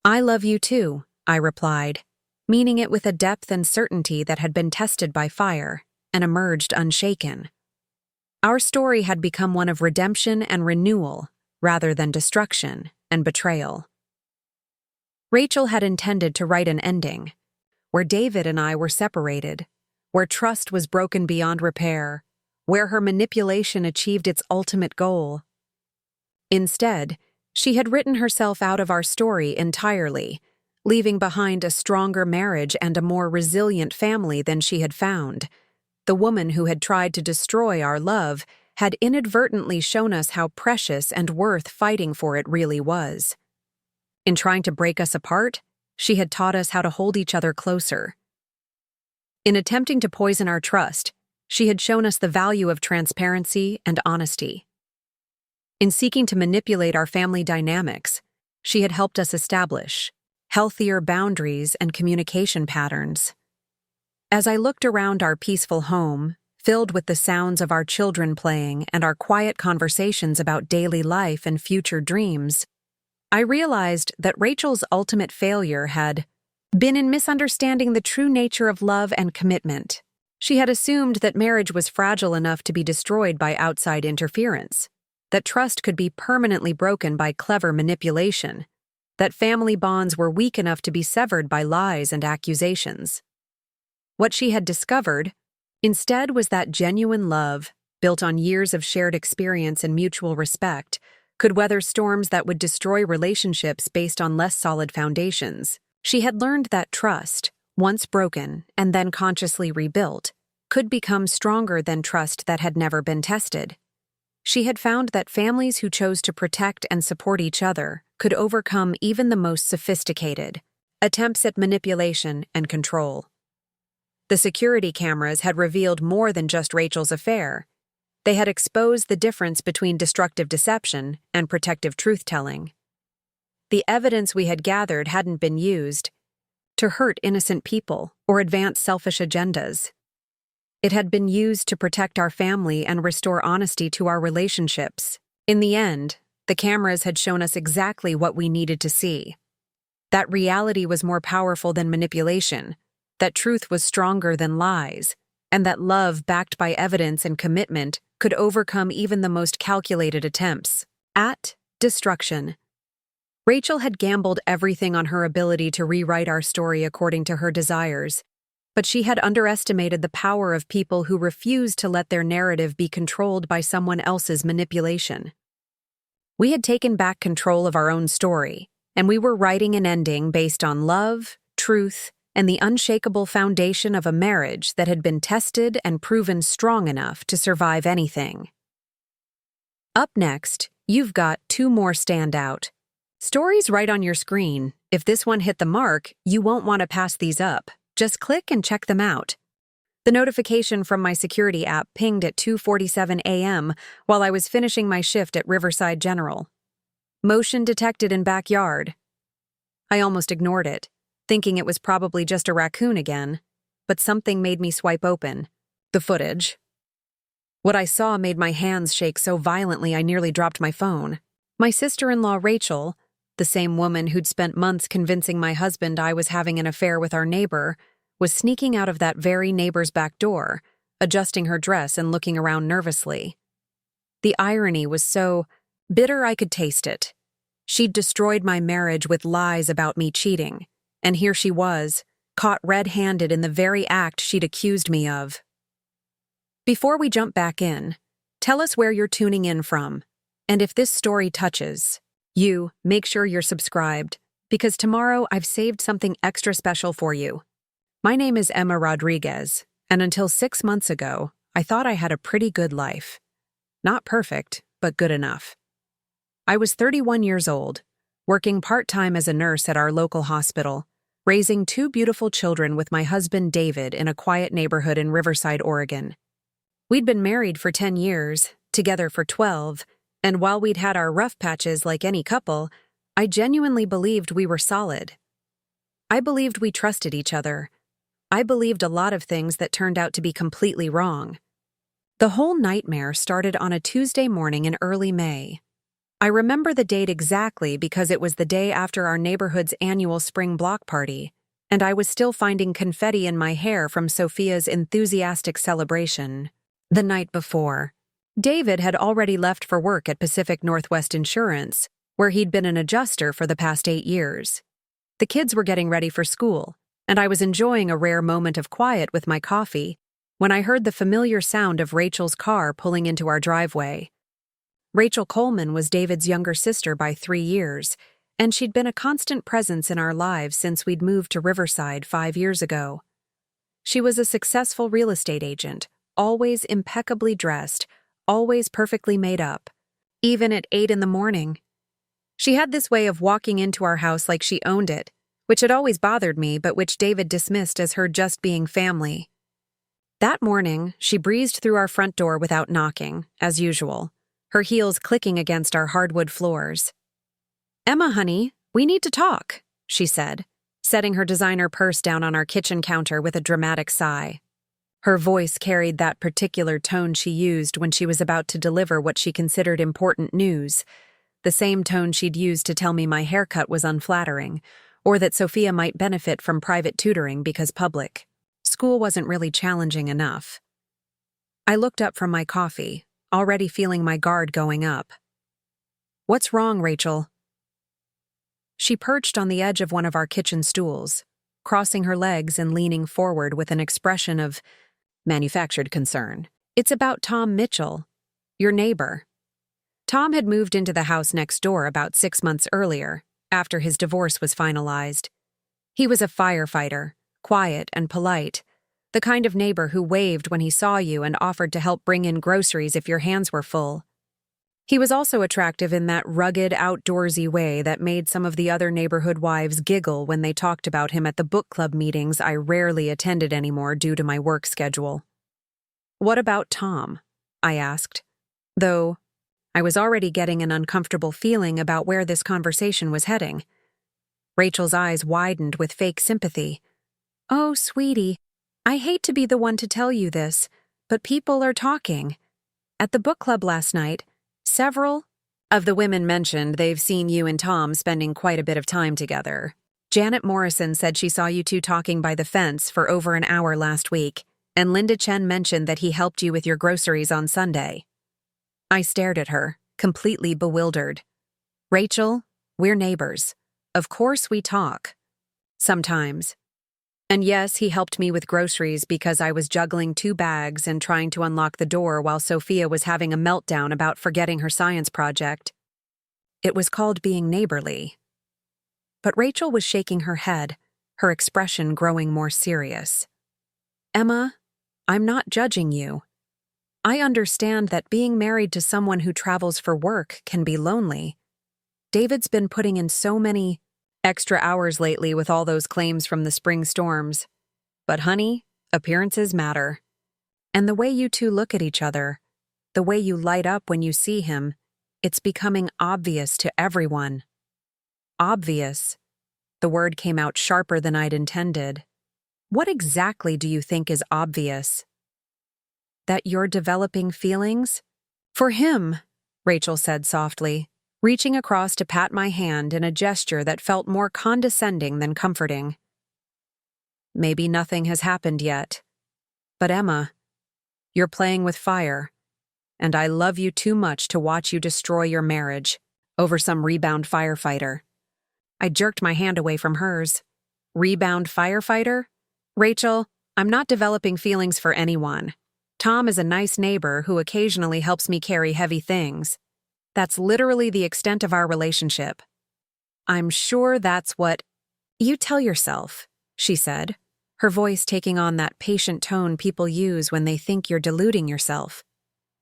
"I love you too," I replied, meaning it with a depth and certainty that had been tested by fire and emerged unshaken. Our story had become one of redemption and renewal rather than destruction and betrayal. Rachel had intended to write an ending, where David and I were separated, where trust was broken beyond repair, where her manipulation achieved its ultimate goal. Instead, she had written herself out of our story entirely, leaving behind a stronger marriage and a more resilient family than she had found. The woman who had tried to destroy our love had inadvertently shown us how precious and worth fighting for it really was. In trying to break us apart, she had taught us how to hold each other closer. In attempting to poison our trust, she had shown us the value of transparency and honesty. In seeking to manipulate our family dynamics, she had helped us establish healthier boundaries and communication patterns. As I looked around our peaceful home, filled with the sounds of our children playing and our quiet conversations about daily life and future dreams, I realized that Rachel's ultimate failure had been in misunderstanding the true nature of love and commitment. She had assumed that marriage was fragile enough to be destroyed by outside interference, that trust could be permanently broken by clever manipulation, that family bonds were weak enough to be severed by lies and accusations. What she had discovered, instead, was that genuine love, built on years of shared experience and mutual respect, could weather storms that would destroy relationships based on less solid foundations. She had learned that trust, once broken and then consciously rebuilt, could become stronger than trust that had never been tested. She had found that families who chose to protect and support each other could overcome even the most sophisticated attempts at manipulation and control. The security cameras had revealed more than just Rachel's affair. They had exposed the difference between destructive deception and protective truth-telling. The evidence we had gathered hadn't been used to hurt innocent people or advance selfish agendas. It had been used to protect our family and restore honesty to our relationships. In the end, the cameras had shown us exactly what we needed to see. That reality was more powerful than manipulation, that truth was stronger than lies, and that love backed by evidence and commitment could overcome even the most calculated attempts at destruction. Rachel had gambled everything on her ability to rewrite our story according to her desires, but she had underestimated the power of people who refused to let their narrative be controlled by someone else's manipulation. We had taken back control of our own story, and we were writing an ending based on love, truth, and the unshakable foundation of a marriage that had been tested and proven strong enough to survive anything. Up next, you've got two more stand out. Stories right on your screen. If this one hit the mark, you won't want to pass these up. Just click and check them out. The notification from my security app pinged at 2:47 a.m. while I was finishing my shift at Riverside General. Motion detected in backyard. I almost ignored it, thinking it was probably just a raccoon again, but something made me swipe open the footage. What I saw made my hands shake so violently I nearly dropped my phone. My sister-in-law Rachel, the same woman who'd spent months convincing my husband I was having an affair with our neighbor, was sneaking out of that very neighbor's back door, adjusting her dress and looking around nervously. The irony was so bitter I could taste it. She'd destroyed my marriage with lies about me cheating, and here she was, caught red-handed in the very act she'd accused me of. Before we jump back in, tell us where you're tuning in from, and if this story touches you, make sure you're subscribed, because tomorrow I've saved something extra special for you. My name is Emma Rodriguez, and until 6 months ago, I thought I had a pretty good life. Not perfect, but good enough. I was 31 years old, working part-time as a nurse at our local hospital, raising 2 beautiful children with my husband David in a quiet neighborhood in Riverside, Oregon. We'd been married for 10 years, together for 12, and while we'd had our rough patches like any couple, I genuinely believed we were solid. I believed we trusted each other. I believed a lot of things that turned out to be completely wrong. The whole nightmare started on a Tuesday morning in early May. I remember the date exactly because it was the day after our neighborhood's annual spring block party. and I was still finding confetti in my hair from Sophia's enthusiastic celebration. The night before, David had already left for work at Pacific Northwest Insurance, where he'd been an adjuster for the past 8 years. The kids were getting ready for school, and I was enjoying a rare moment of quiet with my coffee when I heard the familiar sound of Rachel's car pulling into our driveway. Rachel Coleman was David's younger sister by 3 years, and she'd been a constant presence in our lives since we'd moved to Riverside 5 years ago. She was a successful real estate agent, always impeccably dressed, always perfectly made up, even at 8 in the morning. She had this way of walking into our house like she owned it, which had always bothered me but which David dismissed as her just being family. That morning, she breezed through our front door without knocking, as usual, her heels clicking against our hardwood floors. "Emma, honey, we need to talk," she said, setting her designer purse down on our kitchen counter with a dramatic sigh. Her voice carried that particular tone she used when she was about to deliver what she considered important news, the same tone she'd used to tell me my haircut was unflattering, or that Sophia might benefit from private tutoring because public school wasn't really challenging enough. I looked up from my coffee, already feeling my guard going up. "What's wrong, Rachel?" She perched on the edge of one of our kitchen stools, crossing her legs and leaning forward with an expression of manufactured concern. "It's about Tom Mitchell, your neighbor." Tom had moved into the house next door about 6 months earlier, after his divorce was finalized. He was a firefighter, quiet and polite, the kind of neighbor who waved when he saw you and offered to help bring in groceries if your hands were full. He was also attractive in that rugged, outdoorsy way that made some of the other neighborhood wives giggle when they talked about him at the book club meetings I rarely attended anymore due to my work schedule. "What about Tom?" I asked, though I was already getting an uncomfortable feeling about where this conversation was heading. Rachel's eyes widened with fake sympathy. "Oh, sweetie, I hate to be the one to tell you this, but people are talking. At the book club last night, several of the women mentioned they've seen you and Tom spending quite a bit of time together. Janet Morrison said she saw you two talking by the fence for over an hour last week, and Linda Chen mentioned that he helped you with your groceries on Sunday." I stared at her, completely bewildered. "Rachel, we're neighbors. Of course we talk. Sometimes. And yes, he helped me with groceries because I was juggling 2 bags and trying to unlock the door while Sophia was having a meltdown about forgetting her science project. It was called being neighborly." But Rachel was shaking her head, her expression growing more serious. "Emma, I'm not judging you. I understand that being married to someone who travels for work can be lonely. David's been putting in so many extra hours lately with all those claims from the spring storms. But honey, appearances matter. And the way you two look at each other, the way you light up when you see him, it's becoming obvious to everyone." Obvious. The word came out sharper than I'd intended. "What exactly do you think is obvious?" "That you're developing feelings?" "For him," Rachel said softly, reaching across to pat my hand in a gesture that felt more condescending than comforting. "Maybe nothing has happened yet. But Emma, you're playing with fire, and I love you too much to watch you destroy your marriage over some rebound firefighter." I jerked my hand away from hers. "Rebound firefighter? Rachel, I'm not developing feelings for anyone. Tom is a nice neighbor who occasionally helps me carry heavy things. That's literally the extent of our relationship." "I'm sure that's what you tell yourself," she said, her voice taking on that patient tone people use when they think you're deluding yourself.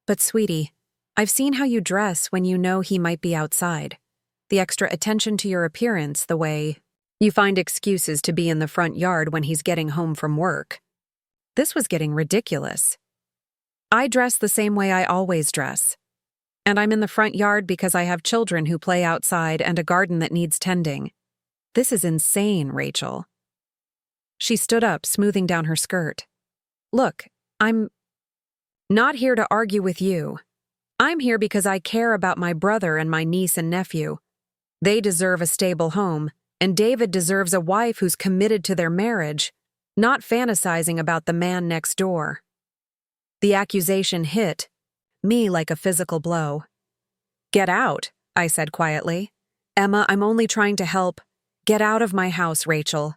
"But sweetie, I've seen how you dress when you know he might be outside. The extra attention to your appearance, the way you find excuses to be in the front yard when he's getting home from work." This was getting ridiculous. "I dress the same way I always dress. And I'm in the front yard because I have children who play outside and a garden that needs tending. This is insane, Rachel." She stood up, smoothing down her skirt. "Look, I'm not here to argue with you. I'm here because I care about my brother and my niece and nephew. They deserve a stable home, And David deserves a wife who's committed to their marriage, not fantasizing about the man next door. The accusation hit me like a physical blow. "Get out," I said quietly. "Emma, I'm only trying to help." "Get out of my house, Rachel,"